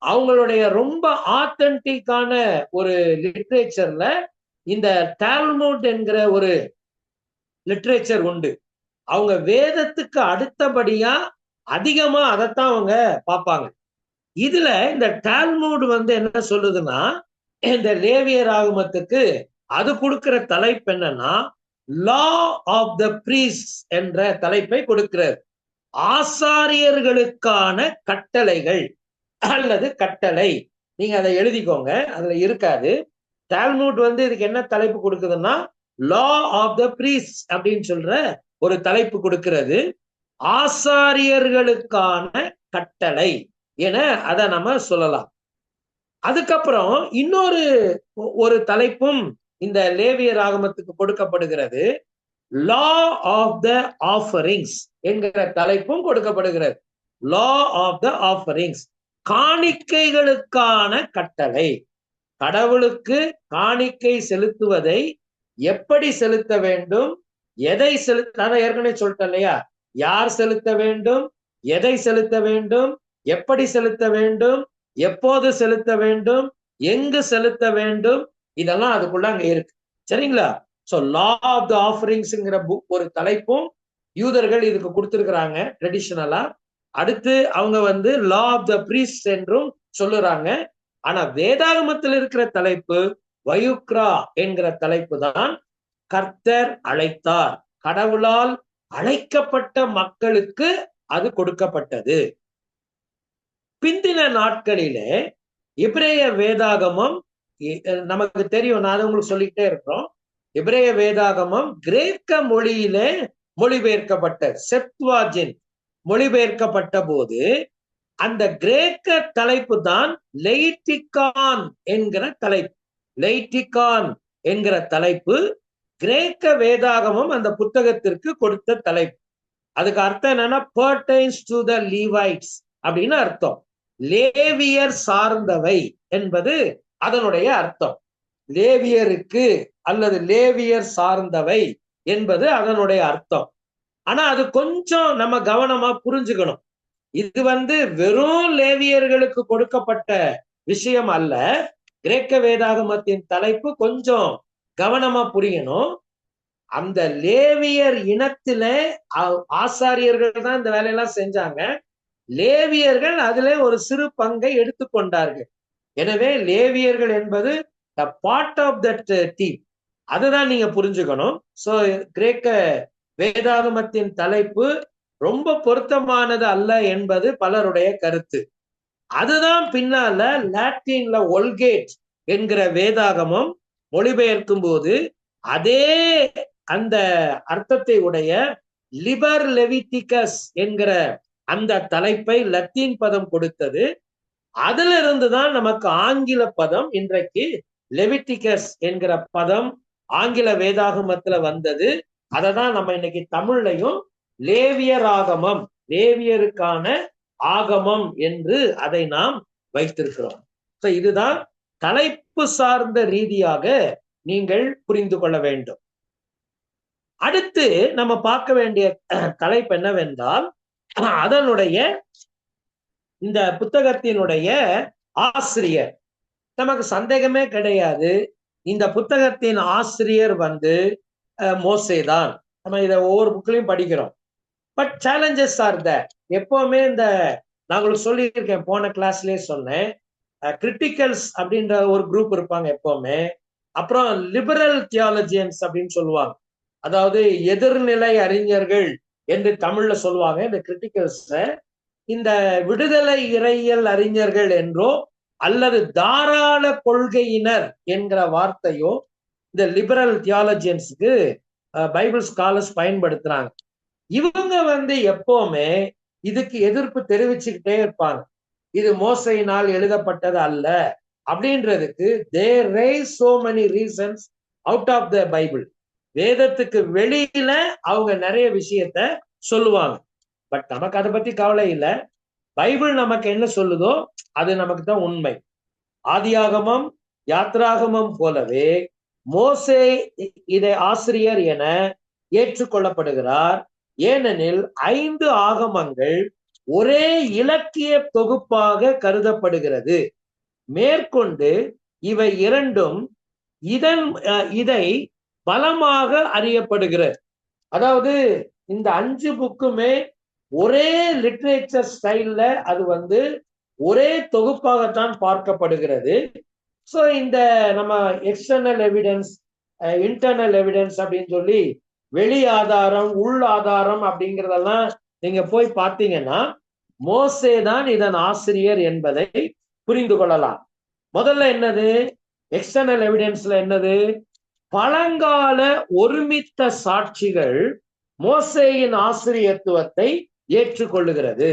Speaker 2: அவங்களுடைய ரொம்ப ஆத்தென்டிக்கான ஒரு லிட்ரேச்சர்ல இந்த டால்முட் என்கிற ஒரு லிட்ரேச்சர் உண்டு. அவங்க வேதத்துக்கு அடுத்தபடியா அதிகமா அதைத்தான் அவங்க பார்ப்பாங்க. இதுல இந்த டால்முட் என்ன சொல்லுதுன்னா, இந்த லேவியராகமத்துக்கு அது கொடுக்கிற தலைப்பு என்னன்னா, லா ஆஃப் த பிரீஸ்ட் என்ற தலைப்பை கொடுக்கிறார். ஆசாரியர்களுக்கான கட்டளைகள் அல்லது கட்டளை. நீங்க அதை எழுதிக்கோங்க, அதுல இருக்காது. டால்முட் இதுக்கு என்ன தலைப்பு கொடுக்குதுன்னா, லா ஆஃப் த பிரீஸ்ட் அப்படின்னு சொல்ற ஒரு தலைப்பு கொடுக்கிறது. ஆசாரியர்களுக்கான கட்டளை என அதை நம்ம சொல்லலாம். அதுக்கப்புறம் இன்னொரு ஒரு தலைப்பும் இந்த லேவியர் ஆகமத்துக்கு கொடுக்கப்படுகிறது. லா ஆஃப் த ஆஃபரிங்ஸ் என்கிற தலைப்பும் கொடுக்கப்படுகிறது. லா ஆஃப் த ஆஃபரிங்ஸ், காணிக்கைகளுக்கான கட்டளை. கடவுளுக்கு காணிக்கை செலுத்துவதை எப்படி செலுத்த வேண்டும், எதை செலுத்த, ஏற்கனவே சொல்லிட்டேன் இல்லையா, யார் செலுத்த வேண்டும், எதை செலுத்த வேண்டும், எப்படி செலுத்த வேண்டும், எப்போது செலுத்த வேண்டும், எங்கு செலுத்த வேண்டும், இதெல்லாம் அதுக்குள்ள அங்க இருக்கு. சரிங்களா? சோ லா ஆஃப் த ஆஃபரிங்ஸ்ங்கிற புக் ஒரு தலைப்பும் யூதர்கள் இதுக்கு கொடுத்திருக்கிறாங்க ட்ரெடிஷனலா. அடுத்து அவங்க லா ஆஃப் த பிரீஸ்ட் என்றும் சொல்லுறாங்க. ஆனா வேதாகமத்தில் இருக்கிற தலைப்பு வயுக்ரா என்கிற தலைப்பு தான். கர்த்தர் அழைத்தார், கடவுளால் அழைக்கப்பட்ட மக்களுக்கு அது கொடுக்கப்பட்டது. பிந்தின நாட்களிலே எபிரேய வேதாகமம் நமக்கு தெரியும், நான் உங்களுக்கு சொல்லிக்கிட்டே இருக்கிறோம். எபிரேய வேதாகமம் கிரேக்க மொழியிலே மொழிபெயர்க்கப்பட்ட செப்துவாஜின் மொழிபெயர்க்கப்பட்ட போது அந்த கிரேக்க தலைப்பு தான் லெய்டிகான் என்கிற தலைப்பு. லெய்டிகான் என்கிற தலைப்பு கிரேக்க வேதாகமம் அந்த புத்தகத்திற்கு கொடுத்த தலைப்பு. அதுக்கு அர்த்தம் என்னன்னா, pertains to the Levites அப்படின்னு அர்த்தம். லேவியர் சார்ந்தவை என்பது அதனுடைய அர்த்தம். லேவியருக்கு அல்லது லேவியர் சார்ந்தவை என்பது அதனுடைய அர்த்தம். ஆனா அது கொஞ்சம் நம்ம கவனமா புரிஞ்சுக்கணும். இது வெறும் லேவியர்களுக்கு கொடுக்கப்பட்ட விஷயம் அல்ல. கிரேக்க வேதாகமத்தின் தலைப்பு கொஞ்சம் கவனமா புரியணும். அந்த லேவியர் இனத்தில ஆசாரியர்கள் தான் இந்த வேலையெல்லாம் செஞ்சாங்க. லேவியர்கள் அதுல ஒரு சிறு பங்கை எடுத்துக்கொண்டார்கள். எனவே லேவியர்கள் என்பது பார்ட் ஆஃப் தட் டீம். அதுதான் நீங்க புரிஞ்சுக்கணும். சோ கிரேக்க வேதாகமத்தின் தலைப்பு ரொம்ப பொருத்தமானது அல்ல என்பது பலருடைய கருத்து. அதுதான் பின்னால லாட்டின்ல ஒல்கேட் என்கிற வேதாகமம் மொழிபெயர்க்கும் போது அதே அந்த அர்த்தத்தை உடைய லிபர் லெவிட்டிகஸ் என்கிற அந்த தலைப்பை லத்தீன் பதம் கொடுத்தது. அதுல இருந்துதான் நமக்கு ஆங்கில பதம் இன்றைக்கு லெவிட்டிகஸ் என்கிற பதம் ஆங்கில வேதாகமத்துல வந்தது. அதை தான் நம்ம இன்னைக்கு தமிழ்லையும் லேவியர் ஆகமம், லேவியருக்கான ஆகமம் என்று அதை நாம் வைத்திருக்கிறோம். இதுதான் தலைப்பு சார்ந்த ரீதியாக நீங்கள் புரிந்து கொள்ள வேண்டும். அடுத்து நம்ம பார்க்க வேண்டிய தலைப்பு என்னவென்றால், அதனுடைய இந்த புத்தகத்தினுடைய ஆசிரியர். நமக்கு சந்தேகமே கிடையாது, இந்த புத்தகத்தின் ஆசிரியர் மோசேதான். நம்ம இதை ஒவ்வொரு புக்லையும் படிக்கிறோம். But challenges are that. எப்பவுமே இந்த நான் உங்களுக்கு சொல்லியிருக்கேன், போன கிளாஸ்லயே சொன்னேன், கிரிட்டிக்கல்ஸ் அப்படின்ற ஒரு குரூப் இருப்பாங்க எப்பவுமே. அப்புறம் லிபரல் தியாலஜியன்ஸ் அப்படின்னு சொல்லுவாங்க, அதாவது எதிர்நிலை அறிஞர்கள் என்று தமிழ்ல சொல்லுவாங்க. இந்த கிரிட்டிக்கல்ஸ் இந்த விடுதலை இறையியல் அறிஞர்கள் என்றோ அல்லது தாராள கொள்கையினர் என்கிற வார்த்தையோ இந்த லிபரல் தியாலஜியன்ஸுக்கு பைபிள் ஸ்காலர்ஸ் பயன்படுத்துறாங்க. இவங்க எப்பவுமே இதுக்கு எதிர்ப்பு தெரிவிச்சுக்கிட்டே இருப்பாங்க. இது மோசையினால் எழுதப்பட்டது அல்ல அப்படின்றதுக்கு they raise so many reasons out of the Bible. வேதத்துக்கு வெளியில அவங்க நிறைய விஷயத்த சொல்லுவாங்க. பட் நமக்கு அதை பத்தி கவலை இல்லை. பைபிள் நமக்கு என்ன சொல்லுதோ அது நமக்கு தான் உண்மை. ஆதியாகமம் யாத்ராகமம் போலவே மோசே இதை ஆசிரியர் என ஏற்றுக்கொள்ளப்படுகிறார். ஏனெனில் 5 ஆகமங்கள் ஒரே இலக்கிய தொகுப்பாக கருதப்படுகிறது. மேற்கொண்டு இவை இரண்டும் இதை பலமாக அறியப்படுகிறது. அதாவது இந்த 5 புக்குமே ஒரே லிட்ரேச்சர் ஸ்டைல்ல அது ஒரே தொகுப்பாகத்தான் பார்க்கப்படுகிறது. ஸோ இந்த நம்ம எக்ஸ்டர்னல் எவிடன்ஸ், இன்டர்னல் எவிடன்ஸ் அப்படின்னு சொல்லி வெளி ஆதாரம் உள் ஆதாரம் அப்படிங்கிறதெல்லாம் நீங்க போய் பார்த்தீங்கன்னா மோசே தான் இதன் ஆசிரியர் என்பதை புரிந்து கொள்ளலாம். முதல்ல என்னது எக்ஸ்டர்னல் எவிடன்ஸ்ல என்னது? பழங்கால ஒருமித்த சாட்சிகள் மோசேயின் ஆசிரியத்துவத்தை ஏற்றுக்கொள்ளுகிறது.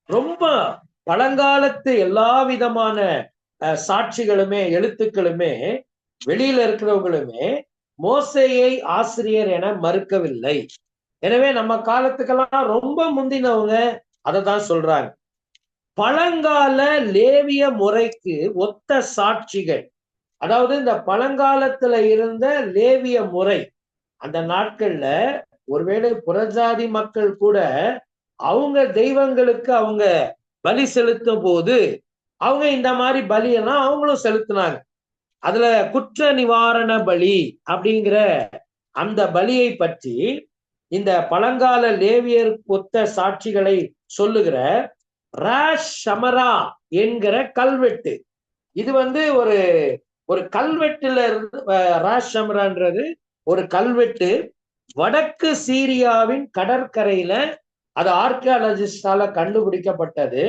Speaker 2: ரொம்ப பழங்காலத்து எல்லா விதமான சாட்சிகளுமே எழுத்துக்களுமே வெளியில இருக்கிறவங்களுமே மோசேயை ஆசிரியர் என மறுக்கவில்லை. எனவே நம்ம காலத்துக்கெல்லாம் ரொம்ப முந்தினவங்க அதை தான் சொல்றாங்க. பழங்கால லேவிய முறைக்கு ஒத்த சாட்சிகள், அதாவது இந்த பழங்காலத்துல இருந்த லேவிய முறை, அந்த நாட்கள்ல ஒருவேளை புறஜாதி மக்கள் கூட அவங்க தெய்வங்களுக்கு அவங்க பலி செலுத்தும் போது அவங்க இந்த மாதிரி பலியெல்லாம் அவங்களும் செலுத்தினாங்க. அதுல குற்ற நிவாரண பலி அப்படிங்கிற அந்த பலியை பற்றி இந்த பழங்கால லேவியர் ஒத்த சாட்சிகளை சொல்லுகிற ராஷ் ஷமரா என்கிற கல்வெட்டு, இது ஒரு கல்வெட்டுல இருந்து ராஷ் ஷமரான்றது ஒரு கல்வெட்டு வடக்கு சீரியாவின் கடற்கரையில அது ஆர்கியாலஜிஸ்டால கண்டுபிடிக்கப்பட்டது.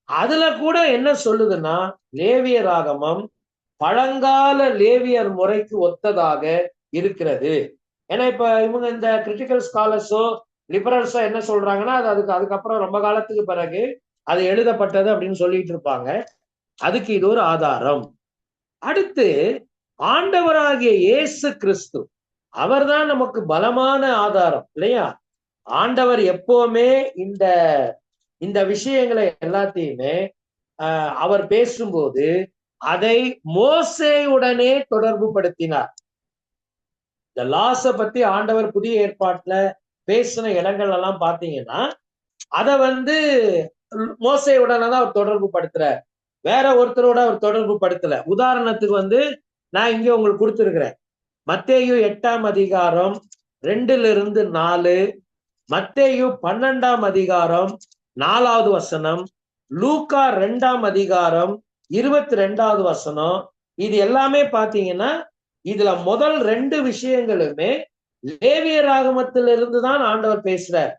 Speaker 2: அதுல கூட என்ன சொல்லுதுன்னா லேவியர் ஆகமம் பழங்கால லேவியர் முறைக்கு ஒத்ததாக இருக்கிறது. ஏன்னா இப்ப இவங்க இந்த கிரிட்டிக்கல் ஸ்காலர்ஸோ லிபரல்ஸோ என்ன சொல்றாங்கன்னா அதுக்கப்புறம் ரொம்ப காலத்துக்கு பிறகு அது எழுதப்பட்டது அப்படின்னு சொல்லிட்டு இருப்பாங்க. அதுக்கு இது ஒரு ஆதாரம். அடுத்து ஆண்டவராகிய இயேசு கிறிஸ்து, அவர்தான் நமக்கு பலமான ஆதாரம் இல்லையா? ஆண்டவர் எப்பவுமே இந்த விஷயங்களை எல்லாத்தையுமே அவர் பேசும்போது அதை மோசேயுடனே தொடர்பு படுத்தினார். இந்த லாஸ பத்தி ஆண்டவர் புதிய ஏற்பாட்டுல பேசின இடங்கள் எல்லாம் பாத்தீங்கன்னா அத மோசேயுடனே தான் அவர் தொடர்பு படுத்துறார், வேற ஒருத்தரோட அவர் தொடர்பு படுத்தல. உதாரணத்துக்கு நான் இங்க உங்களுக்கு கொடுத்திருக்கிறேன். மத்தேயு 8ஆம் அதிகாரம் 2-4, மத்தேயு 12ஆம் அதிகாரம் 4வது வசனம், லூக்கா 2ஆம் அதிகாரம் 22வது வசனம். இது எல்லாமே பாத்தீங்கன்னா இதுல முதல் 2 விஷயங்களுமே லேவியர் ஆகமத்திலிருந்து தான் ஆண்டவர் பேசுறார்.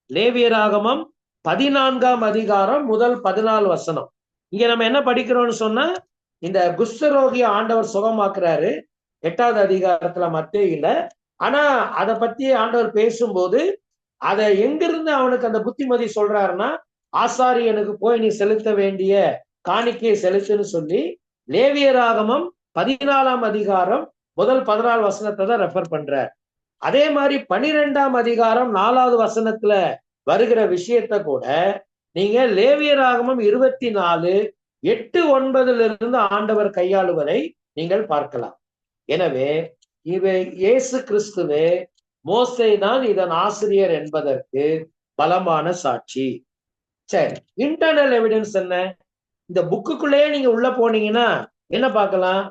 Speaker 2: லேவியர் ஆகமம் 14ஆம் அதிகாரம் முதல் 14 வசனம். இங்க நம்ம என்ன படிக்கிறோம்னு சொன்னா, இந்த குஷ்டரோகிய ஆண்டவர் சுகமாக்குறாரு 8வது அதிகாரத்துல மத்தேயுல. ஆனா அதை பத்தி ஆண்டவர் பேசும்போது அதை எங்கிருந்து அவனுக்கு அந்த புத்திமதி சொல்றாருன்னா, ஆசாரியனுக்கு போய் நீ செலுத்த வேண்டிய காணிக்கையை செலுத்துன்னு சொல்லி லேவியராகமம் 14ஆம் அதிகாரம் முதல் 14 வசனத்தை தான் ரெஃபர் பண்றார். அதே மாதிரி 12ஆம் அதிகாரம் 4வது வசனத்துல வருகிற விஷயத்த கூட நீங்க லேவியராகமம் 24:8-9 ஆண்டவர் கையாளுவதை நீங்கள் பார்க்கலாம். எனவே இயேசு கிறிஸ்துவே மோசே தான் இதன் ஆசிரியர் என்பதற்கு பலமான சாட்சி. சரி, இன்டர்னல் எவிடன்ஸ் என்ன? இந்த புக்குக்குள்ளேயே நீங்க உள்ள போனீங்கன்னா என்ன பார்க்கலாம்?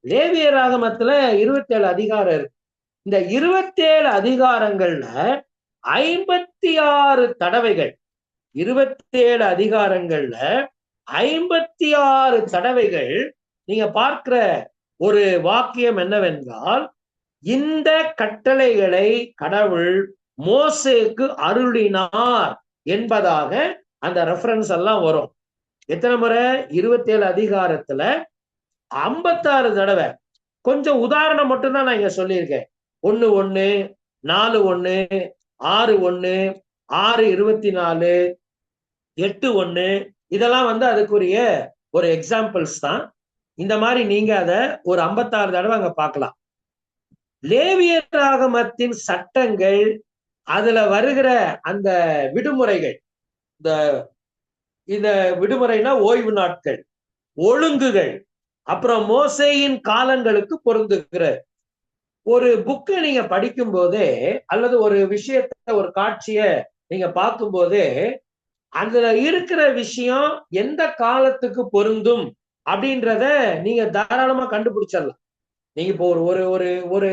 Speaker 2: லேவியராகமத்துல 27 அதிகாரம் இருக்கு. இந்த 27 அதிகாரங்கள்ல 56 தடவைகள் 27 அதிகாரங்கள்ல 56 தடவைகள் நீங்க பார்க்கிற ஒரு வாக்கியம் என்னவென்றால், இந்த கட்டளைகளை கடவுள் மோசேக்கு அருளினார் என்பதாக அந்த ரெஃபரன்ஸ் எல்லாம் வரும். எத்தனை முறை? 27 அதிகாரத்துல 56 தடவை. கொஞ்சம் உதாரணம் மட்டும்தான் நான் இங்க சொல்லியிருக்கேன். 1:1, 4:1, 6:1, 6:24, 8:1 இதெல்லாம் அதுக்குரிய ஒரு எக்ஸாம்பிள்ஸ் தான். இந்த மாதிரி நீங்க அதை ஒரு 56 தடவை அங்க பார்க்கலாம். லேவியராகமத்தின் சட்டங்கள், அதுல வருகிற அந்த விடுமுறைகள், இந்த விடுமுறைனா ஓய்வு நாட்கள், ஒழுங்குகள், அப்புறம் மோசேயின் காலங்களுக்கு பொருந்துகிற ஒரு புக்கை நீங்க படிக்கும் போதே அல்லது ஒரு விஷயத்த ஒரு காட்சிய நீங்க பார்க்கும் போதே அதுல இருக்கிற விஷயம் எந்த காலத்துக்கு பொருந்தும் அப்படின்றத நீங்க தாராளமா கண்டுபிடிச்சிடலாம். நீங்க இப்போ ஒரு ஒரு ஒரு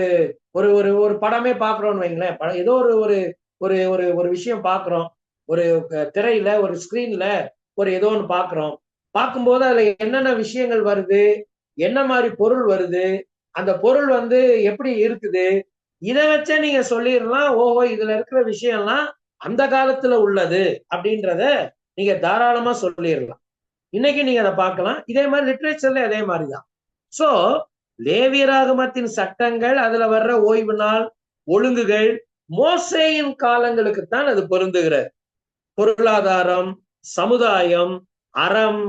Speaker 2: ஒரு ஒரு ஒரு படமே பாக்குறோம்னு வைங்களேன், ஏதோ ஒரு ஒரு ஒரு ஒரு ஒரு விஷயம் பாக்குறோம், ஒரு திரையில ஒரு ஸ்கிரீன்ல ஒரு ஏதோ ஒன்று பாக்குறோம். பார்க்கும்போது அதுல என்னென்ன விஷயங்கள் வருது, என்ன மாதிரி பொருள் வருது, அந்த பொருள் எப்படி இருக்குது, இதை வச்சே நீங்க சொல்லிடலாம், ஓஹோ இதுல இருக்கிற விஷயம்லாம் அந்த காலத்துல உள்ளது அப்படின்றத நீங்க தாராளமா சொல்லிடலாம். இன்னைக்கு நீங்க அதை பார்க்கலாம். இதே மாதிரி லிட்ரேச்சர்ல அதே மாதிரிதான். சோ லேவியராகமத்தின் சட்டங்கள், அதுல வர்ற ஓய்வு நாள் ஒழுங்குகள் மோசேயின் காலங்களுக்குத்தான் அது பொருந்துகிறது. பொருளாதாரம், சமுதாயம், அறம்,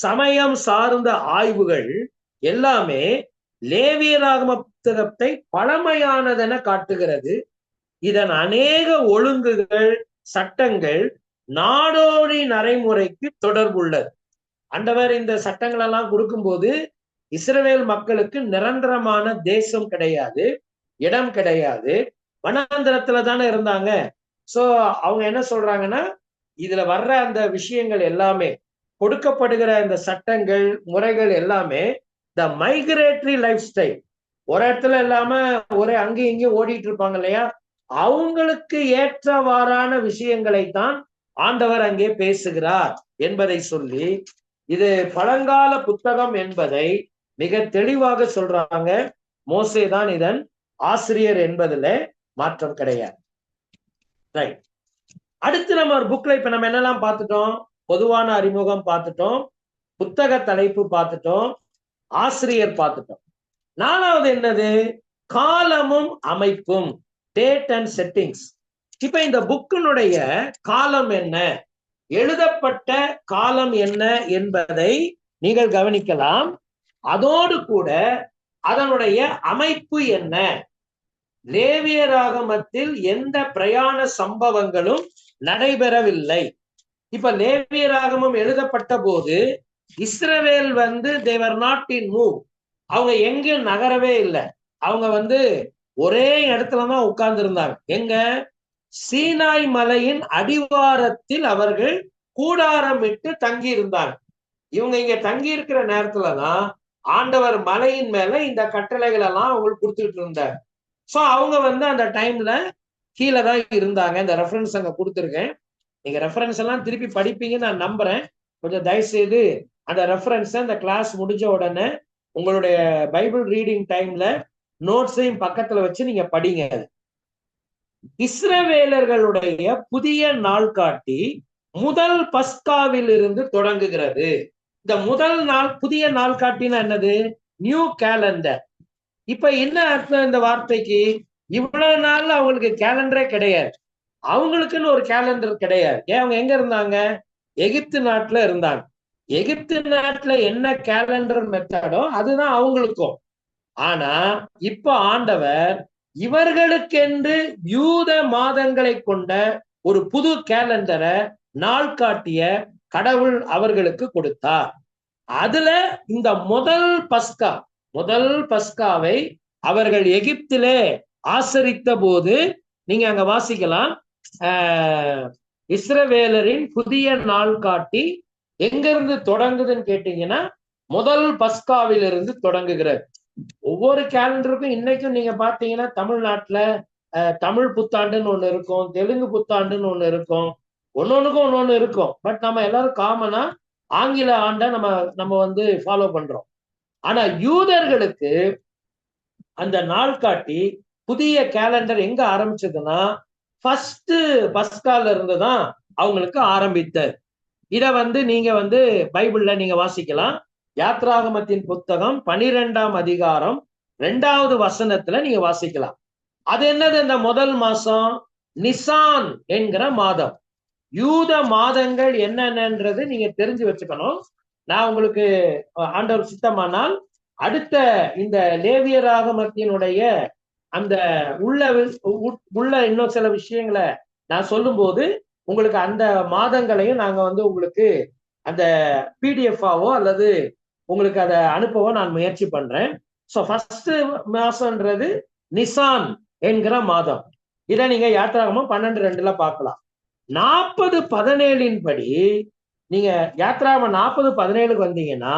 Speaker 2: சமயம் சார்ந்த ஆய்வுகள் எல்லாமே லேவியராகமத்தை பழமையானதென காட்டுகிறது. இதன் அநேக ஒழுங்குகள், சட்டங்கள் நாடோடி நடைமுறைக்கு தொடர்புள்ளது. ஆண்டவர் இந்த சட்டங்கள் எல்லாம் கொடுக்கும்போது இஸ்ரவேல் மக்களுக்கு நிரந்தரமான தேசம் கிடையாது, இடம் கிடையாது, வனாந்தரத்துல தானே இருந்தாங்க. சோ அவங்க என்ன சொல்றாங்கன்னா, இதுல வர்ற அந்த விஷயங்கள் எல்லாமே, கொடுக்கப்படுகிற இந்த சட்டங்கள் முறைகள் எல்லாமே த மைக்ரேட்டரி லைஃப் ஸ்டைல், ஒரு இடத்துல இல்லாம ஒரே அங்கேயும் இங்கேயும் ஓடிட்டு இருப்பாங்க இல்லையா, அவங்களுக்கு ஏற்றவாறான விஷயங்களைத்தான் ஆண்டவர் அங்கே பேசுகிறார் என்பதை சொல்லி, இது பழங்கால புத்தகம் என்பதை மிக தெளிவாக சொல்றாங்க. மோசே தான் இதன் ஆசிரியர் என்பதுல மாற்றம் கிடையாது. ரைட். அடுத்து நம்ம ஒரு புக்ல இப்ப நம்ம என்னெல்லாம் பார்த்துட்டோம்? பொதுவான அறிமுகம் பார்த்துட்டோம், புத்தக தலைப்பு பார்த்துட்டோம், ஆசிரியர் பார்த்துட்டோம். 4வது என்னது? காலமும் அமைப்பும், டேட் அண்ட் செட்டிங்ஸ். இப்ப இந்த புக்கினுடைய காலம் என்ன, எழுதப்பட்ட காலம் என்ன என்பதை நீங்கள் கவனிக்கலாம். அதோடு கூட அதனுடைய அமைப்பு என்ன? லேவியராகமத்தில் எந்த பிரயாண சம்பவங்களும் நடைபெறவில்லை. இப்ப லேவியராகமம் எழுதப்பட்ட போது இஸ்ரவேல் தேவர் நாட் இன் மூவ், அவங்க எங்கேயும் நகரவே இல்லை. அவங்க ஒரே இடத்துலதான் உட்கார்ந்து இருந்தாங்க. எங்க? சீனாய் மலையின் அடிவாரத்தில் அவர்கள் கூடாரமிட்டு தங்கி இருந்தாங்க. இவங்க இங்க தங்கி இருக்கிற நேரத்துலதான் ஆண்டவர் மலையின் மேல இந்த கட்டளைகள் எல்லாம் அவங்களுக்கு கொடுத்துட்டு இருந்தார். சோ அவங்க அந்த டைம்ல கீழே தான் இருந்தாங்க. இந்த ரெஃபரன்ஸ் அங்க கொடுத்துருக்கேன். நீங்க ரெஃபரன்ஸ் எல்லாம் திருப்பி படிப்பீங்கன்னு நான் நம்புறேன். கொஞ்சம் தயவு செய்து அந்த ரெஃபரன்ஸை இந்த கிளாஸ் முடிஞ்ச உடனே உங்களுடைய பைபிள் ரீடிங் டைம்ல நோட்ஸையும் பக்கத்துல வச்சு நீங்க படிங்க. இஸ்ரவேலர்களுடைய புதிய நாள் காட்டி முதல் பஸ்காவில் இருந்து தொடங்குகிறது. இந்த முதல் நாள் புதிய நாள் காட்டினா என்னது? New calendar. இப்ப என்ன அர்த்தம் இந்த வார்த்தைக்கு? இவ்வளவு நாள் அவங்களுக்கு கேலண்டரே கிடையாது. அவங்களுக்குன்னு ஒரு கேலண்டர் கிடையாது. ஏன்? அவங்க எங்க இருந்தாங்க? எகிப்து நாட்டுல இருந்தாங்க. எகிப்து நாட்டுல என்ன கேலண்டர் மெத்தடோ அதுதான் அவங்களுக்கும். ஆனா இப்ப ஆண்டவர் இவர்களுக்கென்று யூத மாதங்களை கொண்ட ஒரு புது கேலண்டரை நாள் காட்டிய கடவுள் அவர்களுக்கு கொடுத்தார். அதுல இந்த முதல் பஸ்காவை அவர்கள் எகிப்திலே ஆசரித்த போது நீங்க அங்க வாசிக்கலாம். இஸ்ரவேலரின் புதிய நாள் காட்டி எங்கிருந்து தொடங்குதுன்னு கேட்டீங்கன்னா முதல் பஸ்காவிலிருந்து தொடங்குகிறது. ஒவ்வொரு கேலண்டருக்கும் இன்னைக்கும் நீங்க பாத்தீங்கன்னா தமிழ்நாட்டுல தமிழ் புத்தாண்டுன்னு ஒண்ணு இருக்கும், தெலுங்கு புத்தாண்டுன்னு ஒண்ணு இருக்கும், ஒன்னொன்னுக்கும் ஒன்னொன்னு இருக்கும். பட் நம்ம எல்லாரும் காமனா ஆங்கில ஆண்டை நம்ம வந்து ஃபாலோ பண்றோம். ஆனா யூதர்களுக்கு அந்த நாள் காட்டி புதிய கேலண்டர் எங்க ஆரம்பிச்சதுன்னா ஃபர்ஸ்ட் பஸ்கால இருந்துதான் அவங்களுக்கு ஆரம்பித்தது. இத வந்து நீங்க வந்து பைபிள்ல நீங்க வாசிக்கலாம். யாத்ராகமத்தின் புத்தகம் 12ஆம் அதிகாரம் 2வது வசனத்துல நீங்க வாசிக்கலாம். அது என்னது? இந்த முதல் மாசம் நிசான் என்கிற மாதம். யூத மாதங்கள் என்னென்னன்றது நீங்க தெரிஞ்சு வச்சுக்கணும். நான் உங்களுக்கு ஆண்டவர் சித்தமானால் அடுத்த இந்த லேவியராகமத்தினுடைய அந்த உள்ள இன்னும் சில விஷயங்களை நான் சொல்லும் போது உங்களுக்கு அந்த மாதங்களையும் நாங்க வந்து உங்களுக்கு அந்த பிடிஎஃபாவோ அல்லது உங்களுக்கு அதை அனுப்பவோ நான் முயற்சி பண்றேன். ஸோ ஃபர்ஸ்ட் மாசம்ன்றது நிசான் என்கிற மாதம். இதை நீங்க யாத்ராகமம் 12:2 பார்க்கலாம். 40:17 படி நீங்க யாத்ராகமம் 40:17 வந்தீங்கன்னா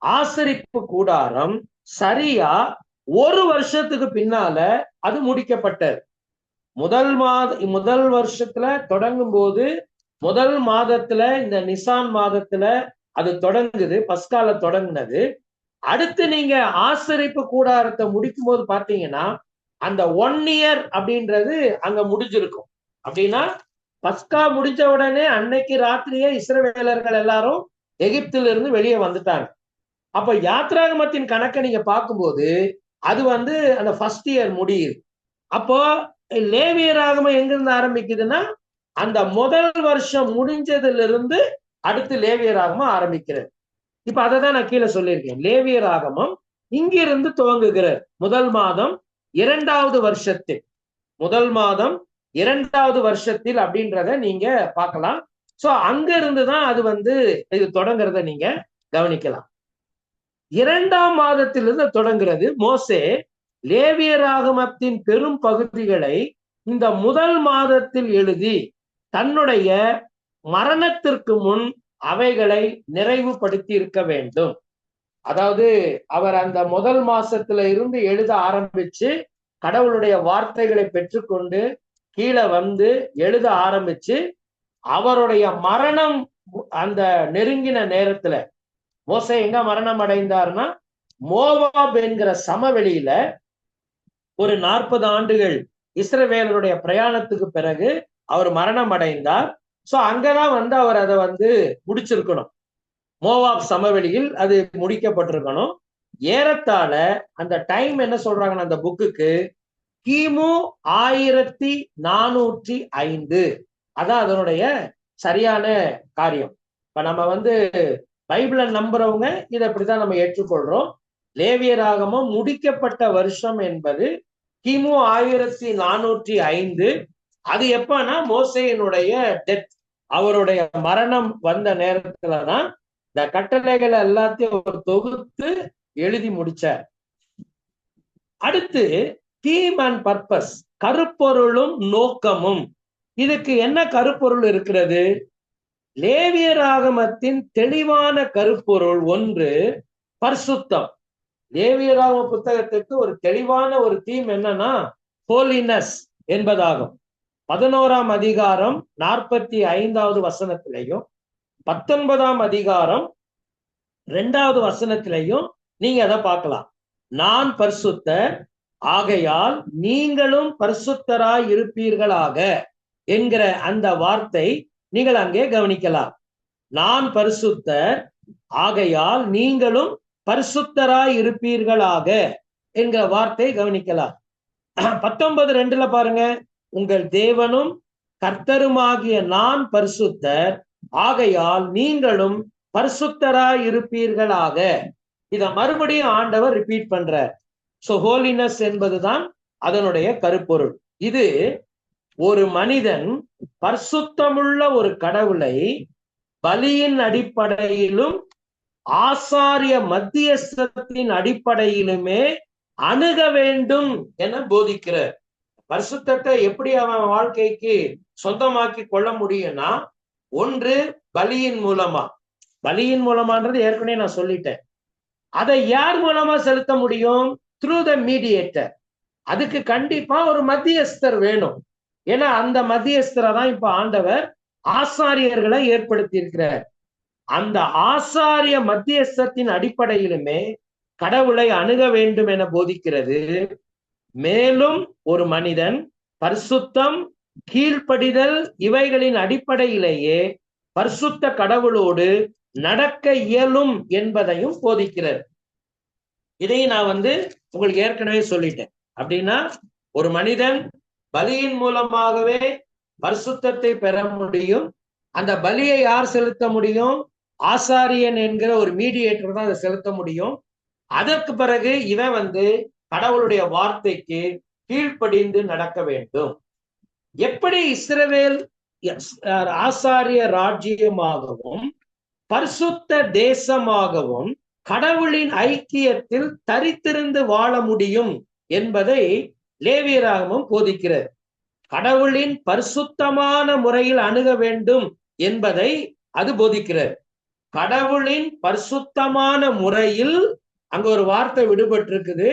Speaker 2: ஆசரிப்பு கூடாரம் சரியா ஒரு வருஷத்துக்கு பின்னால அது முடிக்கப்பட்டது. முதல் வருஷத்துல தொடங்கும் போது முதல் மாதத்துல இந்த நிசான் மாதத்துல அது தொடங்குது, பஸ்கால தொடங்குனது. அடுத்து நீங்க ஆசரிப்பு கூடாரத்தை முடிக்கும் போது பாத்தீங்கன்னா அந்த 1 இயர் அப்படின்றது அங்க முடிஞ்சிருக்கும். அப்படின்னா பஸ்கா முடிஞ்ச உடனே அன்னைக்கு ராத்திரியே இஸ்ரவேலர்கள் எல்லாரும் எகிப்தில இருந்து வெளியே வந்துட்டாங்க. அப்ப யாத்ராகமத்தின் கணக்கை நீங்க பார்க்கும்போது அது வந்து அந்த ஃபர்ஸ்ட் இயர் முடியுது. அப்போ லேவியராகமம் எங்கிருந்து ஆரம்பிக்குதுன்னா அந்த முதல் வருஷம் முடிஞ்சதுல இருந்து அடுத்து லேவியராகமம் ஆரம்பிக்கிறது. இப்ப அதை தான் நான் கீழே சொல்லியிருக்கேன். லேவியராகமம் இங்கிருந்து துவங்குகிறது. முதல் மாதம் 2வது வருஷத்தில், முதல் மாதம் 2வது வருஷத்தில் அப்படின்றத நீங்க பார்க்கலாம். சோ அங்க இருந்துதான் அது வந்து இது தொடங்குறத நீங்க கவனிக்கலாம். 2ஆம் மாதத்திலிருந்து தொடங்குறது. மோசே லேவியராகமத்தின் பெரும் பகுதிகளை இந்த முதல் மாதத்தில் எழுதி தன்னுடைய மரணத்திற்கு முன் அவைகளை நிறைவுபடுத்தி இருக்க வேண்டும். அதாவது அவர் அந்த முதல் மாசத்துல இருந்து எழுத ஆரம்பிச்சு கடவுளுடைய வார்த்தைகளை பெற்றுக்கொண்டு கீழே வந்து எழுத ஆரம்பிச்சு அவருடைய மரணம் அந்த நெருங்கின நேரத்துல மோசே எங்க மரணம் அடைந்தார்னா மோவாப் என்கிற சமவெளியில ஒரு 40 ஆண்டுகள் இஸ்ரவேலருடைய பிரயாணத்துக்கு பிறகு அவர் மரணம் அடைந்தார். சோ அங்கதான் வந்து அவர் அதை வந்து முடிச்சிருக்கணும். மோவாப் சமவெளியில் அது முடிக்கப்பட்டிருக்கணும். ஏறத்தாழ அந்த டைம் என்ன சொல்றாங்கன்னா அந்த புக்குக்கு கிமு 1405 அதான் அதனுடைய சரியான காரியம். இப்ப நம்ம வந்து பைபிளை நம்புறவங்க இதை இப்படித்தான் நம்ம ஏற்றுக்கொள்றோம். லேவியராகமம் முடிக்கப்பட்ட வருஷம் என்பது கிமு 1405. அது எப்பன்னா மோசேயினுடைய டெத், அவருடைய மரணம் வந்த நேரத்துலதான் இந்த கட்டளைகள் எல்லாத்தையும் ஒரு தொகுத்து எழுதி முடிச்சார். அடுத்து தீம் அண்ட் பர்பஸ், கருப்பொருளும் நோக்கமும். இதுக்கு என்ன கருப்பொருள் இருக்கிறது? லேவியராகமத்தின் தெளிவான கருப்பொருள் ஒன்று பரிசுத்தம். லேவியராகம புத்தகத்துக்கு ஒரு தெளிவான ஒரு தீம் என்னன்னா ஹோலினஸ் என்பதாகும். 11ஆம் அதிகாரம் 45வது வசனத்திலையும் 19ஆம் அதிகாரம் 2வது வசனத்திலையும் நீங்க அதை பார்க்கலாம். நான் பரிசுத்தர் ஆகையால் நீங்களும் பரிசுத்தராய் இருப்பீர்களாக என்கிற அந்த வார்த்தை நீங்கள் அங்கே கவனிக்கலாம். நான் பரிசுத்தர், ஆகையால் நீங்களும் பரிசுத்தராய் இருப்பீர்களாக என்கிற வார்த்தை கவனிக்கலாம். 19:2 பாருங்க, உங்கள் தேவனும் கர்த்தருமாகிய நான் பரிசுத்தர், ஆகையால் நீங்களும் பரிசுத்தராய் இருப்பீர்களாக. இத மறுபடியும் ஆண்டவர் ரிப்பீட் பண்றார். சோ ஹோலினஸ் என்பதுதான் அதனுடைய கருப்பொருள். இது ஒரு மனிதன் பரிசுத்தமுள்ள ஒரு கடவுளை பலியின் அடிப்படையிலும் ஆசாரிய மத்தியஸ்தத்தின் அடிப்படையிலுமே அணுக வேண்டும் என போதிக்கிறார். பரிசுத்தத்தை எப்படி அவன் வாழ்க்கைக்கு சொந்தமாக்கி கொள்ள முடியும்னா, ஒன்று பலியின் மூலமா. பலியின் மூலமான்றது ஏற்கனவே நான் சொல்லிட்டேன். அதை யார் மூலமா செலுத்த முடியும்? Through the mediator. அதுக்கு கண்டிப்பா ஒரு மத்தியஸ்தர் வேணும். ஏன்னா அந்த மத்தியஸ்தரை தான் இப்ப ஆண்டவர் ஆசாரியர்களை ஏற்படுத்தி இருக்கிறார். அந்த ஆசாரிய மத்தியஸ்தத்தின் அடிப்படையிலுமே கடவுளை அணுக வேண்டும் என போதிக்கிறது. மேலும் ஒரு மனிதன் பரிசுத்தம், கீழ்ப்படிதல் இவைகளின் அடிப்படையிலேயே பரிசுத்த கடவுளோடு நடக்க இயலும் என்பதையும் போதிக்கிறது. இதை நான் உங்களுக்கு ஏற்கனவே சொல்லிட்டேன். அப்படின்னா ஒரு மனிதன் பலியின் மூலமாகவே பரிசுத்தத்தை பெற முடியும். அந்த பலியை யார் செலுத்த முடியும்? ஆசாரியன் என்கிற ஒரு மீடியேட்டர் தான் அதை செலுத்த முடியும். அதற்கு பிறகு இவன் கடவுளுடைய வார்த்தைக்கு கீழ்ப்படிந்து நடக்க வேண்டும். எப்படி இஸ்ரவேல் ஆசாரிய ராஜ்யமாகவும் பரிசுத்த தேசமாகவும் கடவுளின் ஐக்கியத்தில் தரித்திருந்து வாழ முடியும் என்பதை லேவியராகமம் போதிக்கிறது. கடவுளின் பரிசுத்தமான முறையில் அணுக வேண்டும் என்பதை அது போதிக்கிறது. கடவுளின் பரிசுத்தமான முறையில், அங்க ஒரு வார்த்தை விடுபட்டிருக்குது,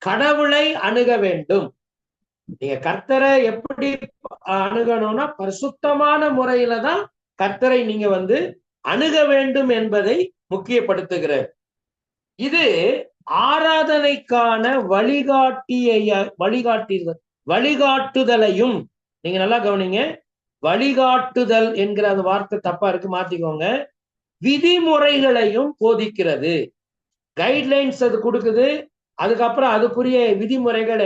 Speaker 2: கடவுளை அணுக வேண்டும். நீங்க கர்த்தரை எப்படி அணுகணும்னா பரிசுத்தமான முறையில தான் கர்த்தரை நீங்க அணுக வேண்டும் என்பதை முக்கியப்படுத்துகிறார். இது ஆராதனைக்கான வழிகாட்டுதலையும் நீங்க நல்லா கவனிங்க. வழிகாட்டுதல் என்கிற அந்த வார்த்தை தப்பா இருக்கு, மாத்திக்கோங்க. விதிமுறைகளையும் போதிக்கிறது. கைட்லைன்ஸ் அது கொடுக்குது. அதுக்கப்புறம் அதுக்குரிய விதிமுறைகள்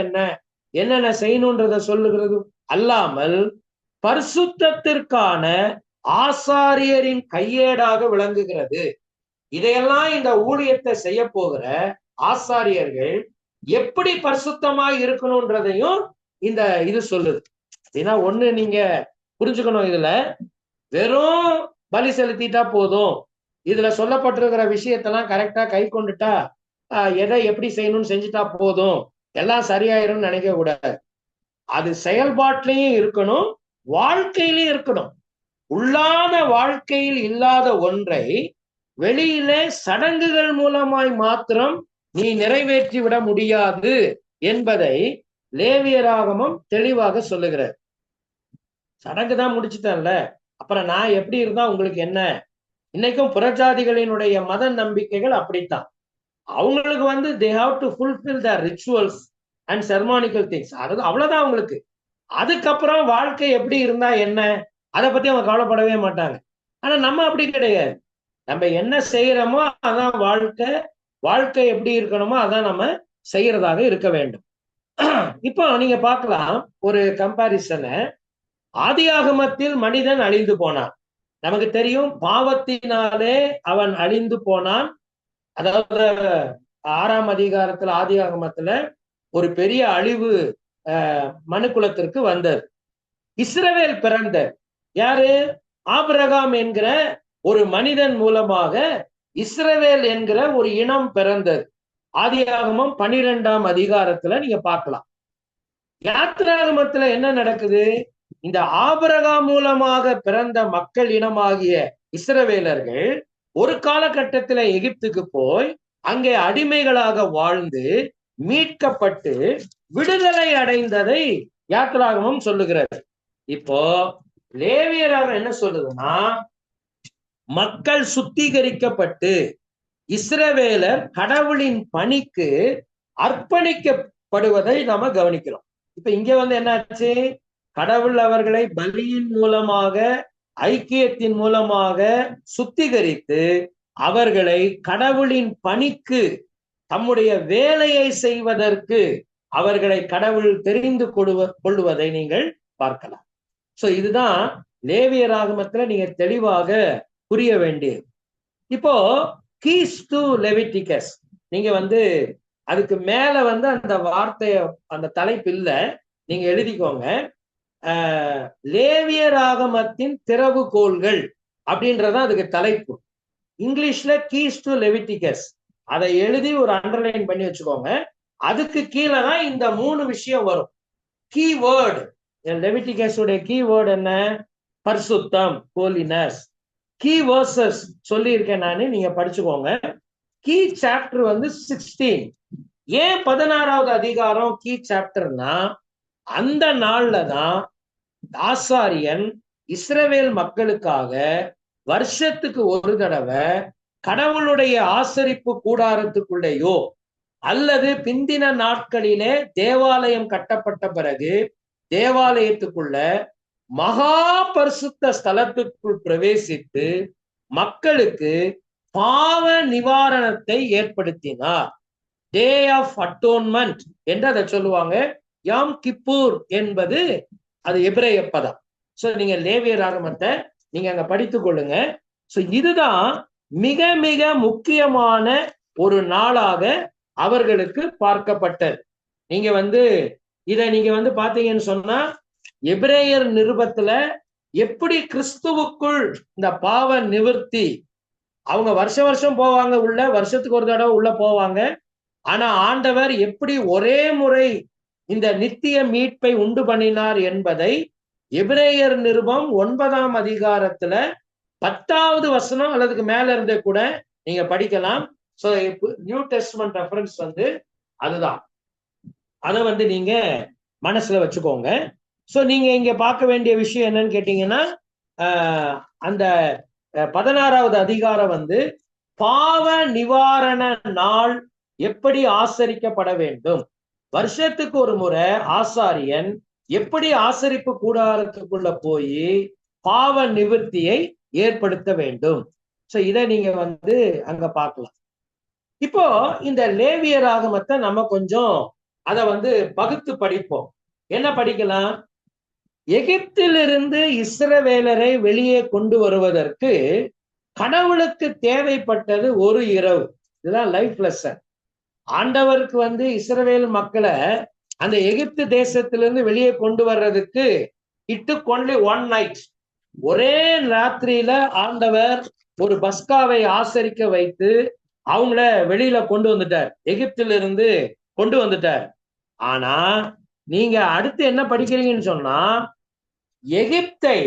Speaker 2: என்னென்ன செய்யணும்ன்றத சொல்லுகிறது அல்லாமல் பரிசுத்தத்திற்கான ஆசாரியரின் கையேடாக விளங்குகிறது. இதையெல்லாம் இந்த ஊழியத்தை செய்ய போகிற ஆசாரியர்கள் எப்படி பரிசுத்தமாய் இருக்கணும்ன்றதையும் இது சொல்லுது. ஏன்னா ஒண்ணு நீங்க புரிஞ்சுக்கணும், இதுல வெறும் பலி செலுத்திட்டா போதும், இதுல சொல்லப்பட்டிருக்கிற விஷயத்தெல்லாம் கரெக்டா கை கொண்டுட்டா எதை எப்படி செய்யணும்னு செஞ்சுட்டா போதும், எல்லாம் சரியாயிரும் நினைக்க கூடாது. அது செயல்பாட்டிலையும் இருக்கணும், வாழ்க்கையிலையும் இருக்கணும். உள்ளான வாழ்க்கையில் இல்லாத ஒன்றை வெளியிலே சடங்குகள் மூலமாய் மாத்திரம் நீ நிறைவேற்றி விட முடியாது என்பதை லேவியராகமம் தெளிவாக சொல்லுகிறார். சடங்கு தான் முடிச்சுட்டேன்ல, அப்புறம் நான் எப்படி இருந்தா உங்களுக்கு என்ன? இன்னைக்கும் புறஜாதிகளினுடைய மத நம்பிக்கைகள் அப்படித்தான். அவங்களுக்கு they have to fulfill their rituals and ceremonial things. அவ்வளவுதான் அவங்களுக்கு. அதுக்கப்புறம் வாழ்க்கை எப்படி இருந்தா என்ன, அதை பத்தி அவங்க கவலைப்படவே மாட்டாங்க. ஆனா நம்ம அப்படி கிடையாது. நம்ம என்ன செய்யறோமோ அதான் வாழ்க்கை. வாழ்க்கை எப்படி இருக்கணுமோ அதான் நம்ம செய்யறதாக இருக்க வேண்டும். இப்போ நீங்க பார்க்கலாம் ஒரு கம்பாரிசனை. ஆதியாகமத்தில் மனிதன் அழிந்து போனான். நமக்கு தெரியும், பாவத்தினாலே அவன் அழிந்து போனான். அதாவது 6ஆம் அதிகாரத்துல ஆதியாகமத்துல ஒரு பெரிய அழிவு மனுக்குலத்திற்கு வந்தது. இஸ்ரவேல் பிறந்த யாரு? ஆபிரகாம் என்கிற ஒரு மனிதன் மூலமாக இஸ்ரவேல் என்கிற ஒரு இனம் பிறந்தது. ஆதியாகமம் 12ஆம் அதிகாரத்துல நீங்க பார்க்கலாம். யாத்திராகமத்துல என்ன நடக்குது? இந்த ஆபிரகாம் மூலமாக பிறந்த மக்கள் இனமாகிய இஸ்ரவேலர்கள் ஒரு காலகட்டத்துல எகிப்துக்கு போய் அங்கே அடிமைகளாக வாழ்ந்து மீட்கப்பட்டு விடுதலை அடைந்ததை யாத்திராகமம் சொல்லுகிறது. இப்போ லேவியராக என்ன சொல்லுதுன்னா, மக்கள் சுத்திகரிக்கப்பட்டு இஸ்ரவேலர் கடவுளின் பணிக்கு அர்ப்பணிக்கப்படுவதை நாம கவனிக்கிறோம். இப்ப இங்க என்னாச்சு? கடவுள் அவர்களை பலியின் மூலமாக ஐக்கியத்தின் மூலமாக சுத்திகரித்து அவர்களை கடவுளின் பணிக்கு தம்முடைய வேலையை செய்வதற்கு அவர்களை கடவுள் தெரிந்து கொள்வதை நீங்கள் பார்க்கலாம். சோ இதுதான் லேவியராகமத்துல நீங்க தெளிவாக புரிய வேண்டியது. இப்போ கீஸ் டு லெவிட்டிகஸ், நீங்க அதுக்கு மேல அந்த வார்த்தைய அந்த தலைப்பு இல்ல, நீங்க எழுதிக்கோங்க. லேவியராகமத்தின் திறவுகோள்கள் அப்படின்றதான் அதுக்கு தலைப்பு. இங்கிலீஷ்ல கீஸ் டு லெவிட்டிகஸ், அதை எழுதி ஒரு அண்டர்லைன் பண்ணி வச்சுக்கோங்க. அதுக்கு கீழே தான் இந்த 3 விஷயம் வரும். கீவேர்டு, லெவிட்டிகஸ் உடைய கீவேர்டு என்ன? பரிசுத்தம், ஹோலினஸ். கீ வேர்சஸ் சொல்லி இருக்கேன் நானு, நீங்க படிச்சுக்கோங்க. Key chapter 16. ஏன் 16வது அதிகாரம் கீ சாப்டர்னா, அந்த நாள்ல தான் ஆசாரியன் இஸ்ரவேல் மக்களுக்காக வருஷத்துக்கு ஒரு தடவை கடவுளுடைய ஆசரிப்பு கூடாரத்துக்குள்ளேயோ அல்லது பிந்தின நாட்களிலே தேவாலயம் கட்டப்பட்ட பிறகு தேவாலயத்துக்குள்ள மகா பரிசுத்த ஸ்தலத்துக்குள் பிரவேசித்து மக்களுக்கு பாவ நிவாரணத்தை ஏற்படுத்தினார். டே ஆஃப் அட்டோன்மெண்ட் என்று அதை சொல்லுவாங்க. யாம் கிப்பூர் என்பது அது எபிரேய பதம். சோ நீங்க லேவியராகமத்தை நீங்க அங்க படித்துக் கொள்ளுங்க. சோ இதுதான் மிக மிக முக்கியமான ஒரு நாளாக அவர்களுக்கு பார்க்கப்பட்டது. நீங்க இதை நீங்க பாத்தீங்கன்னு சொன்னா, எபிரேயர் நிருபத்துல எப்படி கிறிஸ்துவுக்குள் இந்த பாவ நிவர்த்தி, அவங்க வருஷம் போவாங்க உள்ள, வருஷத்துக்கு ஒரு தடவை உள்ள போவாங்க. ஆனா ஆண்டவர் எப்படி ஒரே முறை இந்த நித்திய மீட்பை உண்டு பண்ணினார் என்பதை எபிரேயர் நிருபம் 9ஆம் அதிகாரத்துல 10வது வசனம் அல்லதுக்கு மேல இருந்தே கூட நீங்க படிக்கலாம். சோ நியூ டெஸ்ட்மென்ட் ரெஃபரன்ஸ் அதுதான். அதை நீங்க மனசுல வச்சுக்கோங்க. சோ நீங்க இங்க பார்க்க வேண்டிய விஷயம் என்னன்னு கேட்டீங்கன்னா, அந்த 16வது அதிகாரம் பாவ நிவாரண நாள் எப்படி ஆசரிக்கப்பட வேண்டும், வருஷத்துக்கு ஒரு முறை ஆசாரியன் எப்படி ஆசரிப்பு கூடாரத்துக்குள்ள போய் பாவ நிவர்த்தியை ஏற்படுத்த வேண்டும். சோ இதை நீங்க அங்க பார்க்கலாம். இப்போ இந்த லேவியராகமத்தை நம்ம கொஞ்சம் அதை பகுத்து படிப்போம். என்ன படிக்கலாம்? எகிப்திலிருந்து இஸ்ரவேலரை வெளியே கொண்டு வருவதற்கு கடவுளுக்கு தேவைப்பட்டது ஒரு இரவு. இதுதான் லைஃப் லெசன். ஆண்டவருக்கு இஸ்ரவேல் மக்களை அந்த எகிப்து தேசத்திலிருந்து வெளியே கொண்டு வர்றதுக்கு it took only one night. ஒரே ராத்திரியில ஆண்டவர் ஒரு பஸ்காவை ஆசரிக்க வைத்து அவங்கள வெளியில கொண்டு வந்துட்டார், எகிப்திலிருந்து கொண்டு வந்துட்டார். ஆனா நீங்க அடுத்து என்ன படிக்கிறீங்கன்னு சொன்னா, எகிப்தை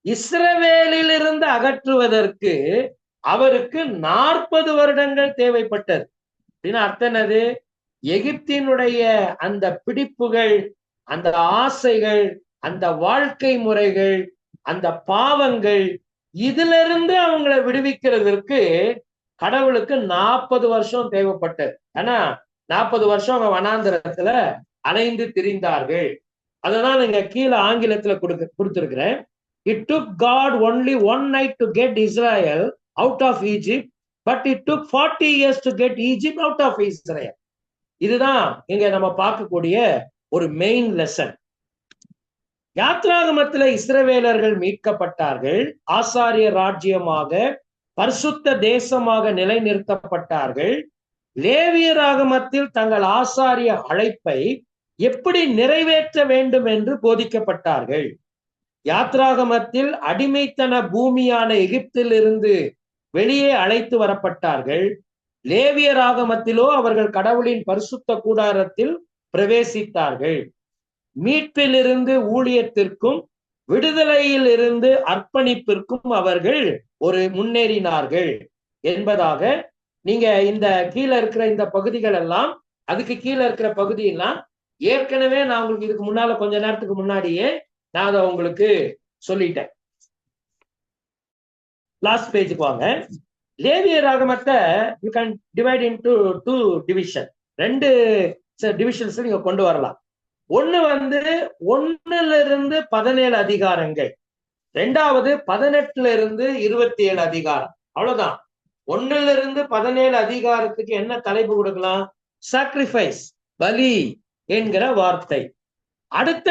Speaker 2: இஸ்ரவேலிலிருந்து அகற்றுவதற்கு அவருக்கு 40 வருடங்கள் தேவைப்பட்டது. அப்படின்னு அர்த்தம் என்னது? எகிப்தினுடைய அந்த பிடிப்புகள், அந்த ஆசைகள், அந்த வாழ்க்கை முறைகள், அந்த பாவங்கள், இதுல இருந்து அவங்களை விடுவிக்கிறதுக்கு கடவுளுக்கு 40 வருஷம் தேவைப்பட்டது. ஆனா 40 வருஷம் அவங்க வனாந்திரத்துல அலைந்து திரிந்தார்கள். அததான் நீங்க கீழே ஆங்கிலத்துல கொடுத்திருக்கிறேன். It took God only one night to get Israel out of Egypt, but it took 40 years to get Egypt out of Israel. இதுதான் இங்க நம்ம பார்க்கக்கூடிய ஒரு மெயின் லெசன். யாத்ராகமத்துல இஸ்ரவேலர்கள் மீட்கப்பட்டார்கள், ஆசாரிய ராஜ்யமாக பரிசுத்த தேசமாக நிலைநிறுத்தப்பட்டார்கள். லேவியராகமத்தில் தங்கள் ஆசாரிய அழைப்பை எப்படி நிறைவேற்ற வேண்டும் என்று போதிக்கப்பட்டார்கள். யாத்ராகமத்தில் அடிமைத்தன பூமியான எகிப்திலிருந்து வெளியே அழைத்து வரப்பட்டார்கள். லேவியராகமத்திலோ அவர்கள் கடவுளின் பரிசுத்த கூடாரத்தில் பிரவேசித்தார்கள். மீட்பிலிருந்து ஊழியத்திற்கும் விடுதலையில் இருந்து அர்ப்பணிப்பிற்கும் அவர்கள் ஒரு முன்னேறினார்கள் என்பதாக நீங்க இந்த கீழே இருக்கிற இந்த பகுதிகள் எல்லாம், அதுக்கு கீழே இருக்கிற பகுதி எல்லாம் ஏற்கனவே நான் உங்களுக்கு இதுக்கு முன்னால கொஞ்ச நேரத்துக்கு முன்னாடியே நான் அதை உங்களுக்கு சொல்லிட்டேன். லாஸ்ட் பேஜுக்கு வாங்க. லேவியராகமத்தை you can divide into 2 division. 2 divisions நீங்க கொண்டு வரலாம். ஒண்ணு 1ல இருந்து 17 அதிகாரங்கள். ரெண்டாவது 18 அதிகாரம், அவ்வளவுதான். 1 அதிகாரத்துக்கு என்ன தலைப்பு கொடுக்கலாம்? சாக்ரிஃபைஸ், பலி என்கிற வார்த்தை. அடுத்த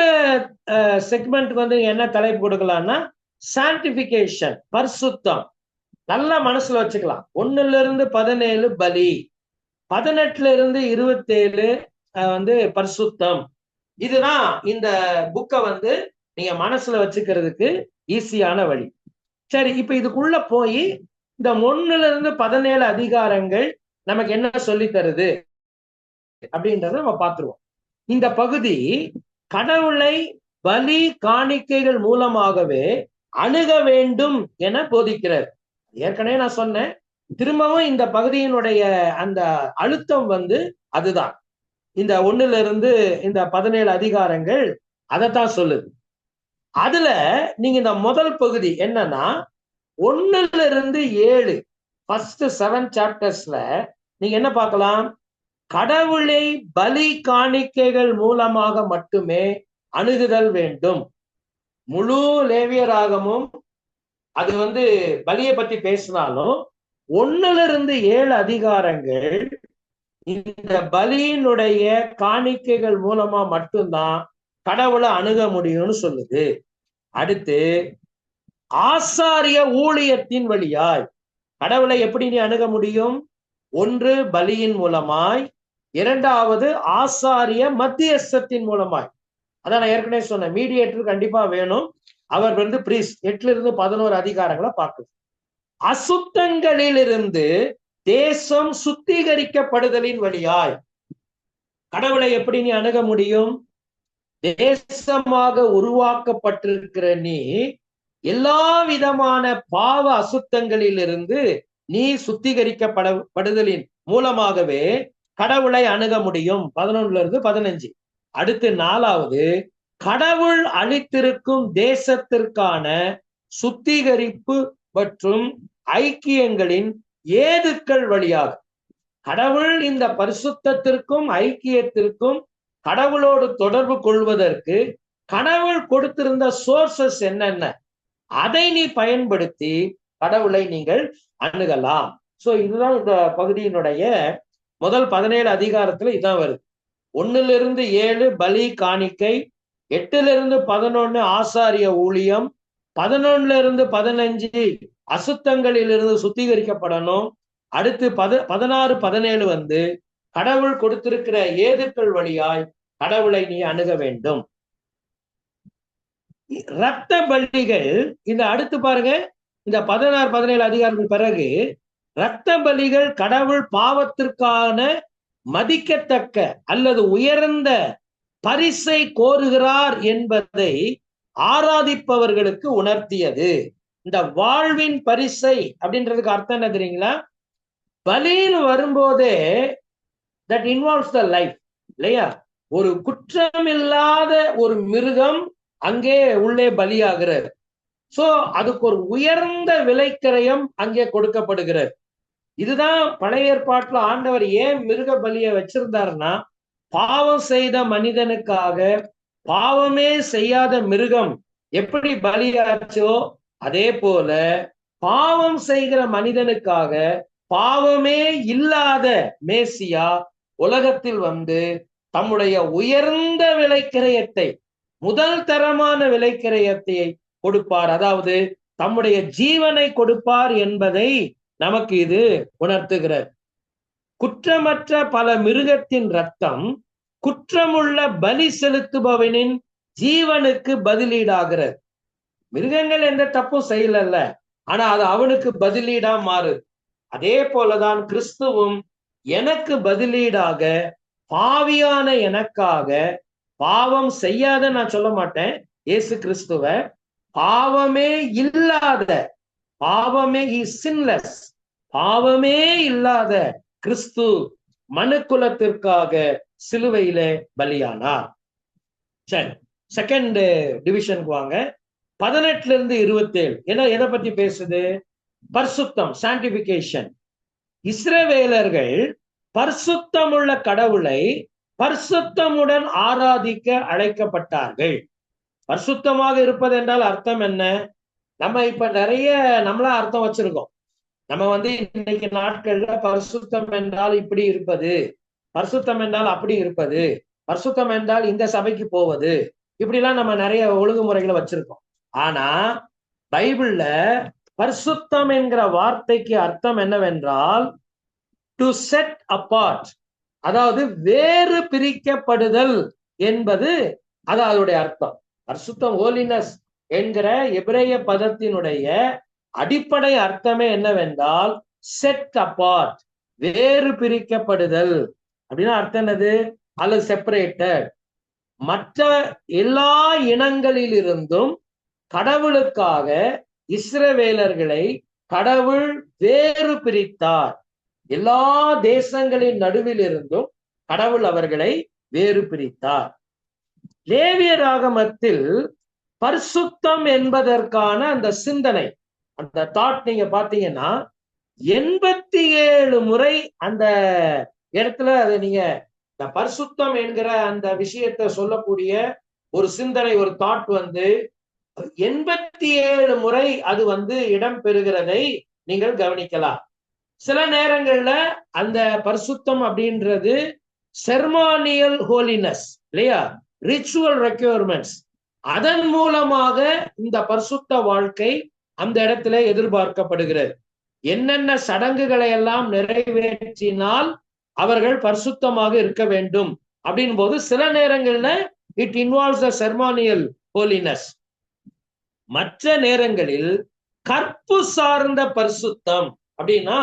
Speaker 2: செக்மெண்ட் என்ன தலைப்பு கொடுக்கலாம்னா சான்டிபிகேஷன், பரிசுத்தம். நல்லா மனசுல வச்சுக்கலாம். 1 பலி, 18 பரிசுத்தம். இதுதான் இந்த புக்கை நீங்க மனசுல வச்சுக்கிறதுக்கு ஈஸியான வழி. சரி, இப்ப இதுக்குள்ள போய் இந்த 1 அதிகாரங்கள் நமக்கு என்ன சொல்லி தருது அப்படின்றத நம்ம பார்த்துருவோம். இந்த பகுதி கடவுளை பலி காணிக்கைகள் மூலமாகவே அணுக வேண்டும் என போதிக்கிறார். ஏற்கனவே நான் சொன்னேன், திரும்பவும் இந்த பகுதியினுடைய அந்த அழுத்தம் அதுதான். இந்த 17 அதிகாரங்கள் அதைத்தான் சொல்லுது. அதுல நீங்க இந்த முதல் பகுதி என்னன்னா 1 ஃபர்ஸ்ட் 7 சாப்டர்ஸ்ல நீங்க என்ன பார்க்கலாம்? கடவுளை பலி காணிக்கைகள் மூலமாக மட்டுமே அணுகுதல் வேண்டும். முழு லேவியராகமும் அது பலியை பத்தி பேசினாலும் 1 அதிகாரங்கள் இந்த பலியினுடைய காணிக்கைகள் மூலமா மட்டும்தான் கடவுளை அணுக முடியும்னு சொல்லுது. அடுத்து ஆசாரிய ஊழியத்தின் வழியாய் கடவுளை எப்படி நீ அணுக முடியும்? 1 பலியின் மூலமாய், 2வது ஆசாரிய மத்தியஸ்தத்தின் மூலமாய். அதான் நான் ஏற்கனவே சொன்னேன், மீடியேட்டர் கண்டிப்பா வேணும். அவர் பிரீஸ்ட். 8-11 அதிகாரங்களை பார்க்குது. அசுத்தங்களிலிருந்து தேசம் சுத்திகரிக்கப்படுதலின் வழியாய் கடவுளை எப்படி நீ அணுக முடியும்? தேசமாக உருவாக்கப்பட்டிருக்கிற நீ எல்லா விதமான பாவ அசுத்தங்களிலிருந்து நீ சுத்திகரிக்கப்படுதலின் மூலமாகவே கடவுளை அணுக முடியும். 11-15. அடுத்து 4வது, கடவுள் அளித்திருக்கும் தேசத்திற்கான சுத்திகரிப்பு மற்றும் ஐக்கியங்களின் ஏதுக்கள் வழியாக கடவுள் இந்த பரிசுத்தத்திற்கும் ஐக்கியத்திற்கும் கடவுளோடு தொடர்பு கொள்வதற்கு கடவுள் கொடுத்திருந்த சோர்சஸ் என்னென்ன, அதை நீ பயன்படுத்தி கடவுளை நீங்கள் அணுகலாம். சோ இதுதான் இந்த பகுதியினுடைய முதல் 17 அதிகாரத்துல இதான் வருது. 1-7 பலி காணிக்கை, 8-11 ஆசாரிய ஊழியம், 11-15 அசுத்தங்களிலிருந்து சுத்திகரிக்கப்படணும். அடுத்து 16-17 கடவுள் கொடுத்திருக்கிற ஏதுக்கள் வழியாய் கடவுளை நீ அணுக வேண்டும். இரத்த பலிகள் இந்த அடுத்து பாருங்க, இந்த 16-17 அதிகாரங்கள் பிறகு இரத்த பலிகள் கடவுள் பாவத்திற்கான மதிக்கத்தக்க அல்லது உயர்ந்த பரிசை கோருகிறார் என்பதை ஆராதிப்பவர்களுக்கு உணர்த்தியது. இந்த வாழ்வின் பரிசை அப்படின்றதுக்கு அர்த்தம் என்ன தெரியுங்களா? பலின்னு வரும்போதே தட் இன்வால்வ்ஸ் த லைஃப், இல்லையா? ஒரு குற்றமில்லாத ஒரு மிருகம் அங்கே உள்ளே பலியாகிறது. சோ அதுக்கு ஒரு உயர்ந்த விலைக்கிரயம் அங்கே கொடுக்கப்படுகிறது. இதுதான் பழைய ஏற்பாட்டுல ஆண்டவர் ஏன் மிருக பலியை வச்சிருந்தாருன்னா, பாவம் செய்த மனிதனுக்காக பாவமே செய்யாத மிருகம் எப்படி பலியாச்சோ அதே போல பாவம் செய்கிற மனிதனுக்காக பாவமே இல்லாத மேசியா உலகத்தில் தம்முடைய உயர்ந்த விலைக்கிரயத்தை, முதல் தரமான விலைக்கிரயத்தை கொடுப்பார். அதாவது தம்முடைய ஜீவனை கொடுப்பார் என்பதை நமக்கு இது உணர்த்துகிறது. குற்றமற்ற பல மிருகத்தின் ரத்தம் குற்றமுள்ள பலி செலுத்துபவனின் ஜீவனுக்கு பதிலீடாகிறது. மிருகங்கள் எந்த தப்பும் செய்யல, ஆனா அது அவனுக்கு பதிலீடா மாறுது. அதே போலதான் கிறிஸ்துவும் எனக்கு பதிலீடாக பாவியான எனக்காக, பாவம் செய்யாத நான் சொல்ல மாட்டேன், இயேசு கிறிஸ்துவ பாவமே இல்லாத, பாவமே சின்லெஸ், பாவமே இல்லாத கிறிஸ்து மனுக்குலத்திற்காக சிலுவையில பலியானார். சரி, செகண்ட் டிவிஷனுக்கு வாங்க. 18-27 எதை பத்தி பேசுது? பரிசுத்தம், சான்டிபிகேஷன். இஸ்ரவேலர்கள் பரிசுத்தமுள்ள கடவுளை பரிசுத்தமுடன் ஆராதிக்க அழைக்கப்பட்டார்கள். பரிசுத்தமாக இருப்பது என்றால் அர்த்தம் என்ன? நம்ம இப்ப நிறைய நம்மளா அர்த்தம் வச்சிருக்கோம். நம்ம வந்து இன்னைக்கு நாட்கள்ல பரிசுத்தம் என்றால் இப்படி இருப்பது, பரிசுத்தம் என்றால் அப்படி இருப்பது, பரிசுத்தம் என்றால் இந்த சபைக்கு போவது, இப்படி எல்லாம் நம்ம நிறைய ஒழுங்குமுறைகளை வச்சிருக்கோம். ஆனா பைபிள்ல பரிசுத்தம் என்கிற வார்த்தைக்கு அர்த்தம் என்னவென்றால் டு செட் அபார்ட், அதாவது வேறு பிரிக்கப்படுதல் என்பது அது அதனுடைய அர்த்தம். பரிசுத்தம் ஹோலினஸ் என்கிற எபிரேய பதத்தினுடைய அடிப்படை அர்த்தமே என்னவென்றால் செட் அபார்ட், வேறு பிரிக்கப்படுதல் அப்படின்னா அர்த்தம் என்னது? அல்லது செப்பரேட்டட், மற்ற எல்லா இனங்களிலிருந்தும் கடவுளுக்காக இஸ்ரவேலர்களை கடவுள் வேறு பிரித்தார். எல்லா தேசங்களின் நடுவில் இருந்தும் கடவுள் அவர்களை வேறு பிரித்தார். லேவியராகமத்தில் பரிசுத்தம் என்பதற்கான அந்த சிந்தனை, அந்த தாட் நீங்க பாத்தீங்கன்னா 87 முறை அந்த இடத்துல அதை நீங்க இந்த பரிசுத்தம் என்கிற அந்த விஷயத்தை சொல்லக்கூடிய ஒரு சிந்தனை, ஒரு தாட் வந்து 87 முறை அது வந்து இடம் பெறுகிறதை நீங்கள் கவனிக்கலாம். சில நேரங்கள்ல அந்த பரிசுத்தம் அப்படின்றது செர்மானியல் ஹோலினஸ் இல்லையா, ரிச்சுவல் ரெக்யர்மெண்ட்ஸ், அதன் மூலமாக இந்த பரிசுத்த வாழ்க்கை அந்த இடத்துல எதிர்பார்க்கப்படுகிறது. என்னென்ன சடங்குகளை எல்லாம் நிறைவேற்றினால் அவர்கள் பரிசுத்தமாக இருக்க வேண்டும் அப்படின் போது சில நேரங்கள்ல it involves the ceremonial holiness. மற்ற நேரங்களில் கற்பு சார்ந்த பரிசுத்தம் அப்படின்னா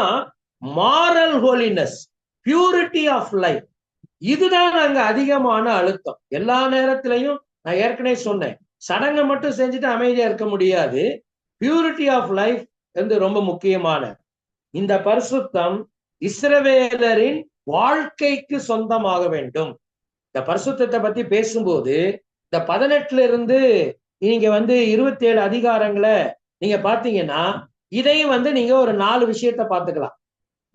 Speaker 2: moral holiness, purity of life, இதுதான் அங்க அதிகமான அழுத்தம். எல்லா நேரத்திலையும் நான் ஏற்கனவே சொன்னேன், சடங்கை மட்டும் செஞ்சுட்டு அமைதியா இருக்க முடியாது. பியூரிட்டி ஆஃப் லைஃப் வந்து ரொம்ப முக்கியமான இந்த பரிசுத்தம் இஸ்ரவேலரின் வாழ்க்கைக்கு சொந்தமாக வேண்டும். இந்த பரிசுத்தத்தை பத்தி பேசும்போது இந்த 18 இருந்து நீங்க வந்து 27 அதிகாரங்களை நீங்க பாத்தீங்கன்னா இதையும் வந்து நீங்க ஒரு 4 விஷயத்த பாத்துக்கலாம்.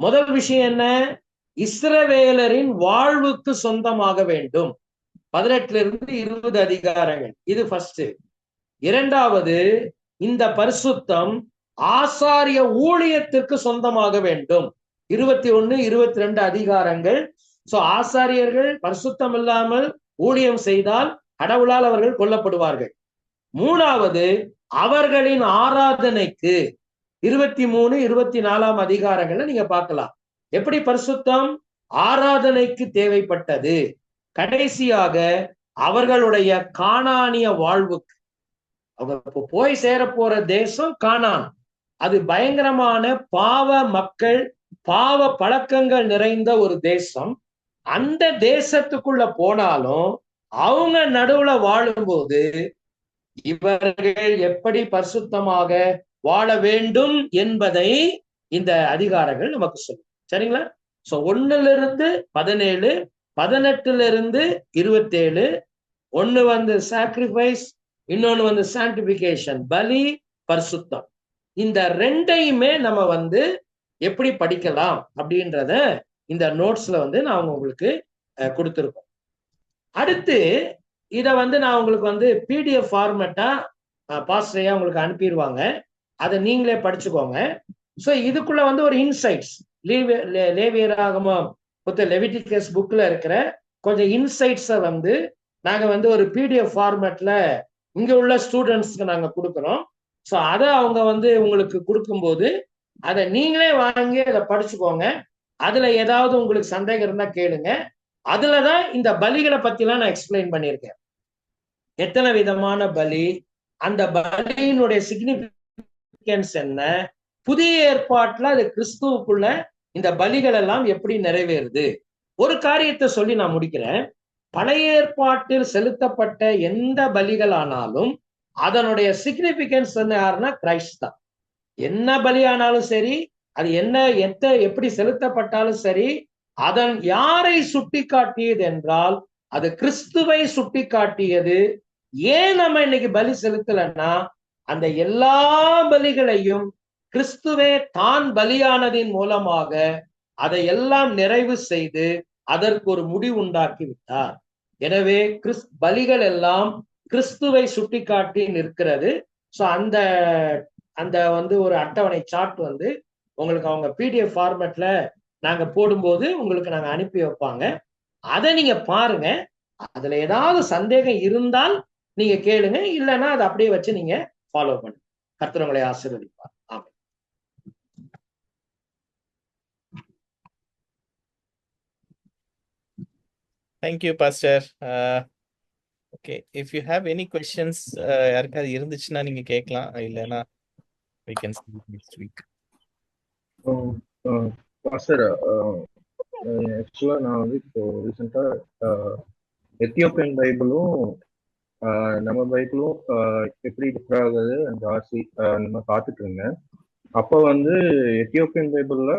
Speaker 2: முதல் விஷயம் என்ன? இஸ்ரவேலரின் வாழ்வுக்கு சொந்தமாக வேண்டும். 18 இருந்து 20 அதிகாரங்கள், இது ஃபர்ஸ்ட். இரண்டாவது, இந்த பரிசுத்தம் ஆசாரிய ஊழியத்திற்கு சொந்தமாக வேண்டும். 21, 22 அதிகாரங்கள். சோ ஆசாரியர்கள் பரிசுத்தம் இல்லாமல் ஊழியம் செய்தால் கடவுளால் அவர்கள் கொல்லப்படுவார்கள். மூணாவது, அவர்களின் ஆராதனைக்கு 23, 24 அதிகாரங்கள்ல நீங்க பார்க்கலாம் எப்படி பரிசுத்தம் ஆராதனைக்கு தேவைப்பட்டது. கடைசியாக அவர்களுடைய கானானிய வாழ்வுக்கு, அவங்க போய் சேர போற தேசம் கானான், அது பயங்கரமான பாவ மக்கள், பாவ பழக்கங்கள் நிறைந்த ஒரு தேசம். அந்த தேசத்துக்குள்ள போனாலும் அவங்க நடுவுல வாழும்போது இவர்கள் எப்படி பரிசுத்தமாக வாழ வேண்டும் என்பதை இந்த அதிகாரங்கள் நமக்கு சொல்லும். சரிங்களா? சோ 1-17, 18-27, ஒன்னு வந்து சாக்ரிஃபைஸ், இன்னொன்னு வந்து சான்டிபிகேஷன், பலி, பரிசுத்தம். இந்த ரெண்டையுமே நம்ம வந்து எப்படி படிக்கலாம் அப்படின்றத இந்த நோட்ஸ்ல வந்து நான் உங்களுக்கு கொடுத்துருக்கோம். அடுத்து இதை வந்து நான் உங்களுக்கு வந்து பிடிஎஃப் ஃபார்மேட்டா பாஸ்டரையா உங்களுக்கு அனுப்பிடுவாங்க, அதை நீங்களே படிச்சுக்கோங்க. ஸோ இதுக்குள்ள வந்து ஒரு இன்சைட்ஸ், லேவியராகமம் லெவிட்டிகஸ் புக்ல இருக்கிற கொஞ்சம் இன்சைட்ஸை வந்து நாங்க வந்து ஒரு பிடிஎஃப் ஃபார்மேட்ல இங்க உள்ள ஸ்டூடெண்ட்ஸ்க்கு நாங்க கொடுக்குறோம். ஸோ அதை அவங்க வந்து உங்களுக்கு கொடுக்கும்போது அதை நீங்களே வாங்கி அதை படிச்சுக்கோங்க. அதுல ஏதாவது உங்களுக்கு சந்தேகம் இருந்தா கேளுங்க. அதுலதான் இந்த பலிகளை பத்திலாம் நான் எக்ஸ்பிளைன் பண்ணியிருக்கேன். எத்தனை விதமான பலி, அந்த பலியினுடைய சிக்னிபிகன்ஸ் என்ன, புதிய ஏற்பாட்டுல அது கிறிஸ்துவுக்குள்ள இந்த பலிகள் எல்லாம் எப்படி நிறைவேறுது. ஒரு காரியத்தை சொல்லி நான் முடிக்கிறேன். பழைய ஏற்பாட்டில் செலுத்தப்பட்ட எந்த பலிகள் ஆனாலும் அதனுடைய சிக்னிபிகன்ஸ் என்ன யாருன்னா கிரைஸ்ட் தான். என்ன பலியானாலும் சரி, அது என்ன எப்படி செலுத்தப்பட்டாலும் சரி, அதன் யாரை சுட்டி காட்டியது என்றால் அது கிறிஸ்துவை சுட்டி காட்டியது. ஏன் நம்ம இன்னைக்கு பலி செலுத்தலைன்னா அந்த எல்லா பலிகளையும் கிறிஸ்துவே தான் பலியானதின் மூலமாக அதை எல்லாம் நிறைவு செய்து அதற்கு ஒரு முடிவு உண்டாக்கி விட்டார். எனவே பலிகள் எல்லாம் கிறிஸ்துவை சுட்டி காட்டி நிற்கிறது. ஸோ அந்த அந்த வந்து ஒரு அட்டவணை சார்ட் வந்து உங்களுக்கு அவங்க பிடிஎஃப் ஃபார்மேட்ல நாங்க போடும்போது உங்களுக்கு நாங்க அனுப்பி வைப்பாங்க. அதை நீங்க பாருங்க. அதுல ஏதாவது சந்தேகம் இருந்தால் நீங்க கேளுங்க, இல்லைன்னா அதை அப்படியே வச்சு நீங்க ஃபாலோ பண்ணுங்க. கர்த்தர் உங்களை ஆசீர்வதிப்பார். ஆமென்.
Speaker 1: Thank you, Pastor. Okay, if you have any questions, யாருக்காவது இருந்துச்சுன்னா நீங்க கேட்கலாம், இல்லைன்னா we can see it next week.
Speaker 3: Pastor, ஆக்சுவலாக நான் வந்து இப்போ ரீசெண்டாக எத்தியோப்பியன் பைபிளும் நம்ம பைபிளும் எப்படி டிஃபர் ஆகுது அந்த ஆர்சி நம்ம பார்த்துட்டு இருந்தேன். அப்போ வந்து எத்தியோப்பியன் பைபிள்ல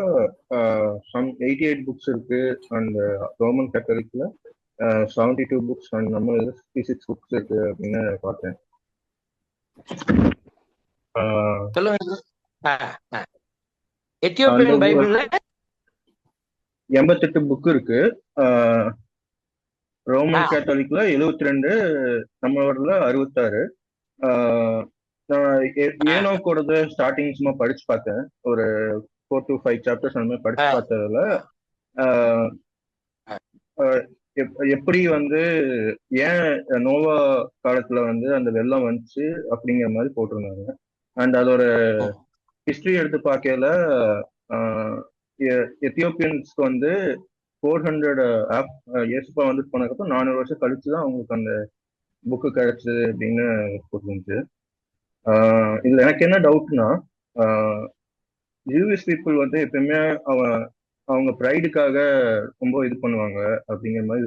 Speaker 3: சம் 88 புக்ஸ் இருக்கு, அண்ட் ரோமன் கேத்தலிக்ல 72 புக்ஸ், அண்ட் நம்ம 66 புக்ஸ் இருக்கு அப்படின்னு பார்த்தேன்.
Speaker 2: எத்தியோப்பியன் பைபிள்ல
Speaker 3: 88 புக் இருக்கு. ரோமன் கேத்தலிக்ல 72, நம்மளோடல 66. நான் ஏனோக்கோடது ஸ்டார்டிங் சும்மா படிச்சு பார்த்தேன், ஒரு 4 to 5 சாப்டர்ஸ் அந்த மாதிரி படிச்சு பார்த்ததுல எப்படி வந்து ஏன் நோவா காலத்துல வந்து அந்த வெள்ளம் வந்துச்சு அப்படிங்கிற மாதிரி போட்டிருந்தாங்க. அண்ட் அதோட ஹிஸ்டரி எடுத்து பார்க்கல எத்தியோப்பியன்ஸ்க்கு வந்து 400 இயேசுப்பா வந்துட்டு போனதுக்கப்புறம் 400 வருஷம் கழிச்சுதான் அவங்களுக்கு அந்த புக்கு கிடைச்சது அப்படின்னு போட்டுருந்துச்சு. இதுல எனக்கு என்ன டவுட்னா, ஜூவிஷ் பீப்புள் வந்து எப்பயுமே அவங்க ப்ரைடுக்காக ரொம்ப இது பண்ணுவாங்க அப்படிங்கிற மாதிரி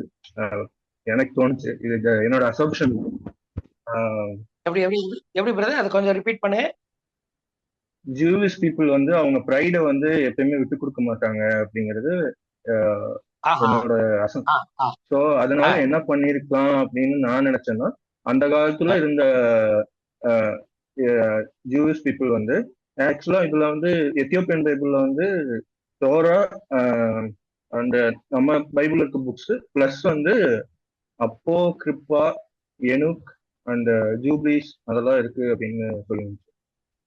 Speaker 3: எனக்கு தோணுச்சு. இது என்னோட அசம்ப்ஷன்.
Speaker 2: எப்படி பிரதர், அதை கொஞ்சம் ரிப்பீட் பண்ணு.
Speaker 3: ஜூவிஷ் பீப்புள் வந்து அவங்க ப்ரைடை வந்து எப்பயுமே விட்டு கொடுக்க மாட்டாங்க அப்படிங்கிறது என்னோட அசம்ப்ஷன். ஸோ அதனால என்ன பண்ணிருக்கலாம் அப்படின்னு நான் நினைச்சேன்னா, அந்த காலத்துல இருந்த ஜூவிஷ் பீப்புள் வந்து ஆக்சுவலா இதுல வந்து எத்தியோப்பியன் பைபிள்ல வந்து தோரா அந்த நம்ம பைபிள் இருக்க புக்ஸ் பிளஸ் வந்து அப்போ கிரிப்பா எனுக் அண்ட் ஜூப்ளீஸ் அதெல்லாம் இருக்கு அப்படின்னு சொல்லிருந்துச்சு.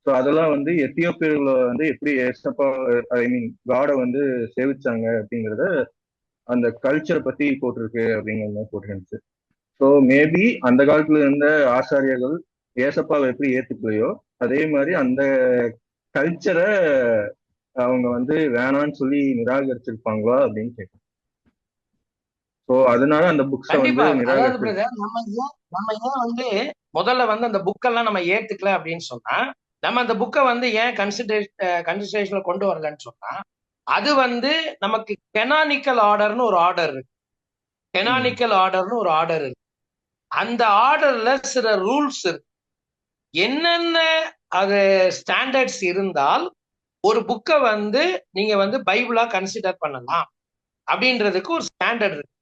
Speaker 3: ஸோ அதெல்லாம் வந்து எத்தியோப்பியர்களை வந்து எப்படி ஏசப்பா ஐ மீன் காடை வந்து சேவிச்சாங்க அப்படிங்கிறத அந்த கல்ச்சரை பத்தி போட்டிருக்கு அப்படிங்கிற மாதிரி போட்டிருந்துச்சு. ஸோ மேபி அந்த காலத்துல இருந்த ஆசாரியர்கள் ஏசப்பாவை எப்படி ஏத்துக்கலையோ அதே மாதிரி அந்த கல்ச்சரை அவங்க வந்து வேணான்னு சொல்லி நிராகரிச்சிருப்பாங்களா அப்படின்னு கேட்கும். ஸோ அதனால அந்த புக்ஸை வந்து
Speaker 2: நம்ம ஏன் வந்து முதல்ல வந்து அந்த புக்கெல்லாம் நம்ம ஏத்துக்கல அப்படின்னு சொன்னா, நம்ம அந்த புக்கை வந்து ஏன் கன்சிடரேஷன்ல கொண்டு வரலன்னு சொன்னா, அது வந்து நமக்கு கெனானிக்கல் ஆர்டர்னு ஒரு ஆர்டர் இருக்கு. கெனானிக்கல் ஆர்டர்னு ஒரு ஆர்டர் இருக்கு. அந்த ஆர்டர்ல சில ரூல்ஸ் இருக்கு. என்னென்ன அது ஸ்டாண்டர்ட்ஸ் இருந்தால் ஒரு புக்கை வந்து நீங்க வந்து பைபிளா கன்சிடர் பண்ணலாம் அப்படின்றதுக்கு ஒரு ஸ்டாண்டர்ட் இருக்கு.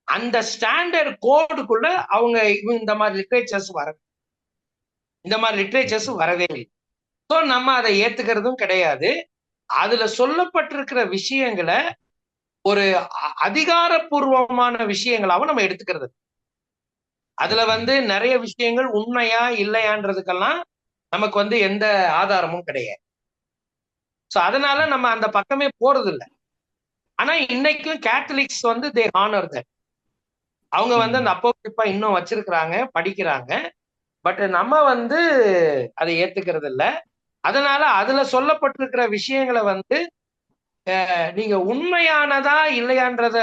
Speaker 2: அந்த ஸ்டாண்டர்ட் கோடுக்குள்ள அவங்க இந்த மாதிரி லிட்ரேச்சர்ஸ் வரவே இல்லை. ஸோ நம்ம அதை ஏத்துக்கிறதும் கிடையாது. அதுல சொல்லப்பட்டிருக்கிற விஷயங்களை ஒரு அதிகாரப்பூர்வமான விஷயங்களாவும் நம்ம எடுத்துக்கிறது. அதுல வந்து நிறைய விஷயங்கள் உண்மையா இல்லையான்றதுக்கெல்லாம் நமக்கு வந்து எந்த ஆதாரமும் கிடையாது. ஸோ அதனால நம்ம அந்த பக்கமே போறது இல்லை. ஆனா இன்னைக்கும் கேத்தலிக்ஸ் வந்து தே ஹானர் தட். அவங்க வந்து அந்த அப்போக்ரிஃபா இன்னும் வச்சிருக்கிறாங்க, படிக்கிறாங்க. பட் நம்ம வந்து அதை ஏத்துக்கிறது இல்லை. அதனால அதுல சொல்லப்பட்டிருக்கிற விஷயங்களை வந்து நீங்க உண்மையானதா இல்லையான்றத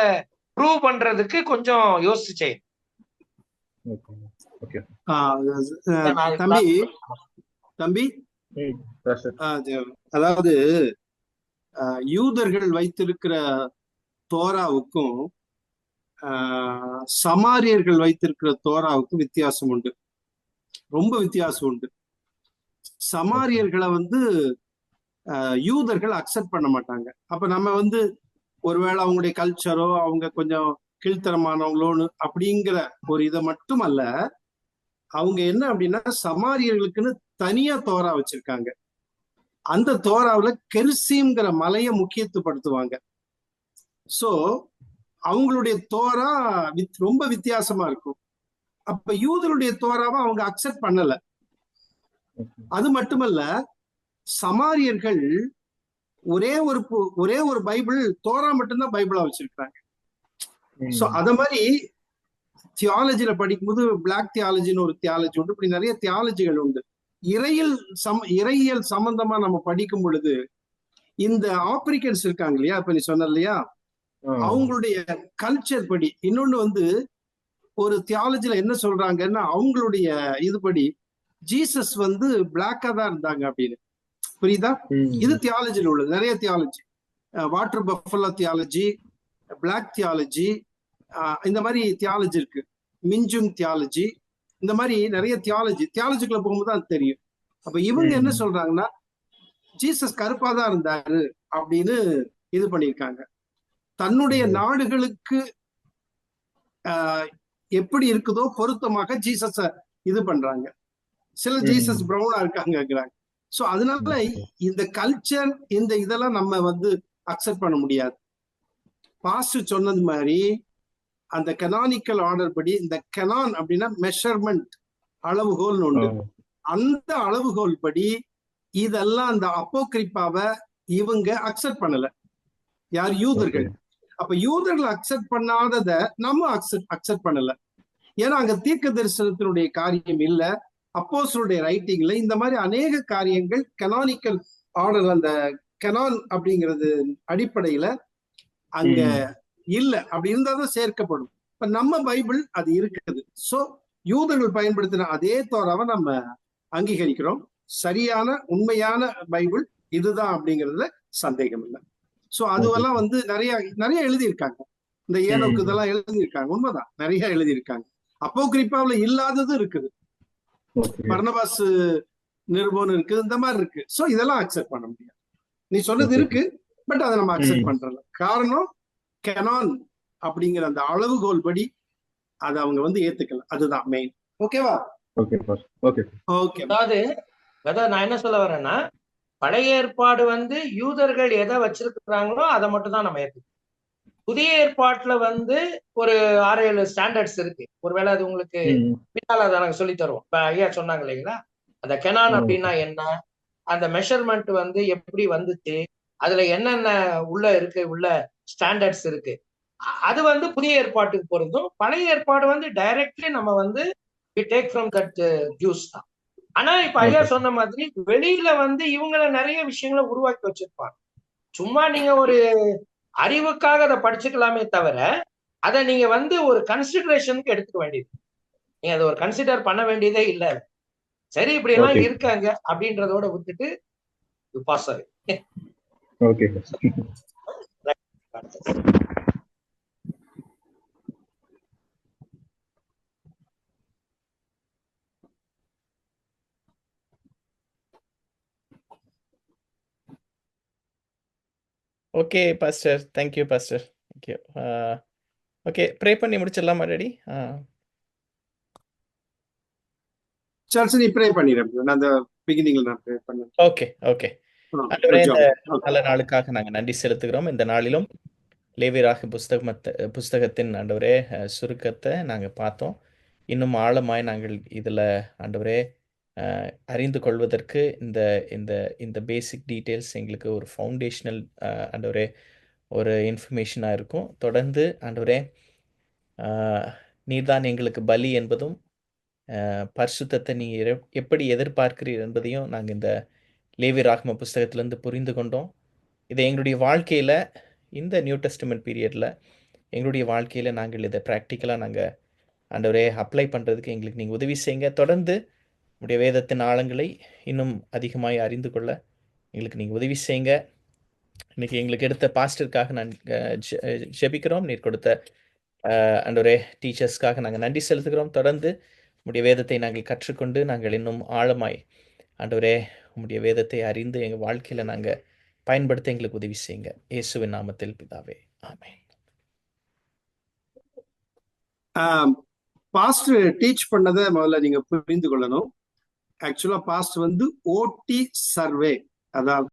Speaker 2: ப்ரூவ் பண்றதுக்கு கொஞ்சம் யோசிச்சு.
Speaker 4: தம்பி அதாவது யூதர்கள் வைத்திருக்கிற தோராவுக்கும் சமாரியர்கள் வைத்திருக்கிற தோராவுக்கும் வித்தியாசம் உண்டு, ரொம்ப வித்தியாசம் உண்டு. சமாரியர்களை வந்து யூதர்கள் அக்செப்ட் பண்ண மாட்டாங்க. அப்ப நம்ம வந்து ஒருவேளை அவங்களுடைய கல்ச்சரோ அவங்க கொஞ்சம் கீழ்த்தரமானவங்களோன்னு அப்படிங்கிற ஒரு இதை மட்டும் அல்ல, அவங்க என்ன அப்படின்னா சமாரியர்களுக்குன்னு தனியா தோரா வச்சிருக்காங்க. அந்த தோராவுல கெரிசீம்ங்கிற மலையை முக்கியத்துவப்படுத்துவாங்க. சோ அவங்களுடைய தோரா ரொம்ப வித்தியாசமா இருக்கும். அப்ப யூதருடைய தோராவை அவங்க அக்செப்ட் பண்ணல. அது மட்டுமல்ல, சமாரியர்கள் ஒரே ஒரு பைபிள், தோரா மட்டும்தான் பைபிளா வச்சிருக்காங்க. சோ அத மாதிரி தியாலஜில படிக்கும்போது பிளாக் தியாலஜின்னு ஒரு தியாலஜி உண்டு. இப்படி நிறைய தியாலஜிகள் உண்டு. இறையியல் சம்பந்தமா நம்ம படிக்கும் பொழுது இந்த ஆப்பிரிக்கன்ஸ் இருக்காங்க இல்லையா, இப்ப நீ சொன்ன இல்லையா, அவங்களுடைய கல்ச்சர் படி, இன்னொன்னு ஒரு தியாலஜில என்ன சொல்றாங்கன்னா, அவங்களுடைய இதுபடி ஜீசஸ் பிளாக்கா தான் இருந்தாங்க அப்படின்னு. புரியுதா? இது தியாலஜில உள்ளது. நிறைய theology, water buffalo theology, black theology, இந்த மாதிரி தியாலஜி இருக்கு. மிஞ்சும் தியாலஜி, இந்த மாதிரி நிறைய தியாலஜிக்குள்ள போகும்போது அது தெரியும். அப்ப இவங்க என்ன சொல்றாங்கன்னா, ஜீசஸ் கருப்பா தான் இருந்தாரு அப்படின்னு இது பண்ணியிருக்காங்க. தன்னுடைய நாடுகளுக்கு எப்படி இருக்குதோ பொருத்தமாக ஜீசஸ இது பண்றாங்க. சில ஜீசஸ் பிரவுனா இருக்காங்க. சோ அதனால இந்த கல்ச்சர், இந்த இதெல்லாம் நம்ம அக்செப்ட் பண்ண முடியாது. பாஸ்டர் சொன்னது மாதிரி அந்த கனானிக்கல் ஆர்டர் படி, இந்த கனான் அப்படின்னா மெஷர்மெண்ட், அளவுகோல் உண்டு. அந்த அளவுகோல் படி இதெல்லாம் அந்த அப்போகிரிப்பாவை இவங்க அக்செப்ட் பண்ணல. யார்? யூதர்கள். அப்ப யூதர்கள் அக்செப்ட் பண்ணாதத நம்ம அக்செப்ட் பண்ணல. ஏன்னா அங்க தீர்க்க தரிசனத்தினுடைய காரியம் இல்ல, அப்போஸ்தலருடைய ரைட்டிங்ல இந்த மாதிரி அநேக காரியங்கள் கனானிக்கல் ஆர்டர், அந்த கனான் அப்படிங்கிறது அடிப்படையில அங்க இல்ல. அப்படி இருந்தாதான் சேர்க்கப்படும். இப்ப நம்ம பைபிள் அது இருக்குது. சோ யூதர்கள் பயன்படுத்தின அதே தோராவை நம்ம அங்கீகரிக்கிறோம். சரியான உண்மையான பைபிள் இதுதான் அப்படிங்கிறதுல சந்தேகம் இல்லை. சோ அதுவெல்லாம் நிறைய நிறைய எழுதியிருக்காங்க. இந்த ஏனோக்கு இதெல்லாம் எழுதியிருக்காங்க. உண்மைதான், நிறைய எழுதியிருக்காங்க. அப்போகிரிப்பாவுல இல்லாதது இருக்குது. பர்னபாஸ் நிருபம் இருக்குது, இந்த மாதிரி இருக்கு. சோ இதெல்லாம் அக்செப்ட் பண்ண முடியாது. நீ சொன்னது இருக்கு, பட் அதை நம்ம அக்செப்ட் பண்றோம். காரணம் கெனான் அப்படிங்கிற அந்த அளவுகோல் படி அதை அவங்க ஏத்துக்கல. அதுதான் மெயின். ஓகேவா?
Speaker 2: ஓகே. அதாவது நான் என்ன சொல்ல வரேன்னா, பழைய ஏற்பாடு யூதர்கள் எதை வச்சிருக்கிறாங்களோ அதை மட்டும் தான் நம்ம ஏற்றுக்கணும். புதிய ஏற்பாட்டுல ஒரு 6-7 ஸ்டாண்டர்ட்ஸ் இருக்கு. ஒருவேளை அது உங்களுக்கு பின்னால அதை நாங்க சொல்லி தருவோம். இப்ப ஐயா சொன்னாங்க இல்லைங்களா, அந்த கெனான் அப்படின்னா என்ன, அந்த மெஷர்மெண்ட் எப்படி வந்துச்சு, அதுல என்னென்ன உள்ள ஸ்டாண்டர்ட்ஸ் இருக்கு, அது புதிய ஏற்பாட்டுக்கு பொருந்தும். பழைய ஏற்பாடு டைரக்ட்லி நம்ம we take from that Jews தான். ஆனா இப்ப ஐயா சொன்ன மாதிரி வெளியில இவங்கள நிறைய விஷயங்களை உருவாக்கி வச்சிருப்பாங்க. சும்மா நீங்க ஒரு அறிவுக்காக அதை படிச்சுக்கலாமே தவிர அதை நீங்க ஒரு கன்சிடரேஷனுக்கு எடுத்துக்க வேண்டியது, நீங்க அதை ஒரு கன்சிடர் பண்ண வேண்டியதே இல்லை. சரி இப்படி எல்லாம் இருக்காங்க அப்படின்றதோட விட்டுட்டு பாஸ் ஆகு.
Speaker 1: Okay pastor, thank you pastor, thank you. Okay, pray பண்ணி முடிச்சிடலாமா? ரெடி?
Speaker 4: சரி, நீ ப்ரே பண்ணிடுறேன். நான் அந்த பிகினிங்ல நான் ப்ரே பண்ணேன்.
Speaker 1: ஓகே. ஆண்டவரே, இந்த நல்ல நாளுக்காக நாங்கள் நன்றி செலுத்துகிறோம். இந்த நாளிலும் லேவியராக புஸ்தகத்தின் ஆண்டவரே சுருக்கத்தை நாங்கள் பார்த்தோம். இன்னும் ஆழமாய் நாங்கள் இதில் ஆண்டவரே அறிந்து கொள்வதற்கு இந்த இந்த இந்த பேசிக் டீட்டெயில்ஸ் எங்களுக்கு ஒரு ஃபவுண்டேஷனல் ஆண்டவரே ஒரு இன்ஃபர்மேஷனாக இருக்கும். தொடர்ந்து ஆண்டவரே நீர்தான் எங்களுக்கு பலி என்பதும் பரிசுத்தத்தை நீ எப்படி எதிர்பார்க்கிறீர் என்பதையும் நாங்கள் இந்த லேவியராகம புஸ்தகத்திலேருந்து புரிந்து கொண்டோம். இதை எங்களுடைய வாழ்க்கையில், இந்த நியூ டெஸ்டமெண்ட் பீரியடில் எங்களுடைய வாழ்க்கையில் நாங்கள் இதை ப்ராக்டிக்கலாக நாங்கள் ஆண்டவரே அப்ளை பண்ணுறதுக்கு எங்களுக்கு நீங்கள் உதவி செய்யுங்க. தொடர்ந்து உடைய வேதத்தின் ஆழங்களை இன்னும் அதிகமாக அறிந்து கொள்ள எங்களுக்கு நீங்கள் உதவி செய்யுங்க. இன்றைக்கி எங்களுக்கு எடுத்த பாஸ்டருக்காக நான் ஜெபிக்கிறோம். நீர் கொடுத்த ஆண்டவரே டீச்சர்ஸ்க்காக நாங்கள் நன்றி செலுத்துகிறோம். தொடர்ந்து உடைய வேதத்தை நாங்கள் கற்றுக்கொண்டு நாங்கள் இன்னும் ஆழமாய் ஆண்டவரே உம்முடைய வேதத்தை அறிந்து எங்கள் வாழ்க்கையில் நாங்கள் பயன்படுத்த எங்களுக்கு உதவி செய்யுங்க. இயேசுவின் நாமத்தில் பிதாவே, ஆமென்.
Speaker 4: பாஸ்டர் டீச் பண்ணதை முதல்ல நீங்க புரிந்து கொள்ளணும். ஆக்சுவலா பாஸ்டர் ஓடி சர்வே, அதாவது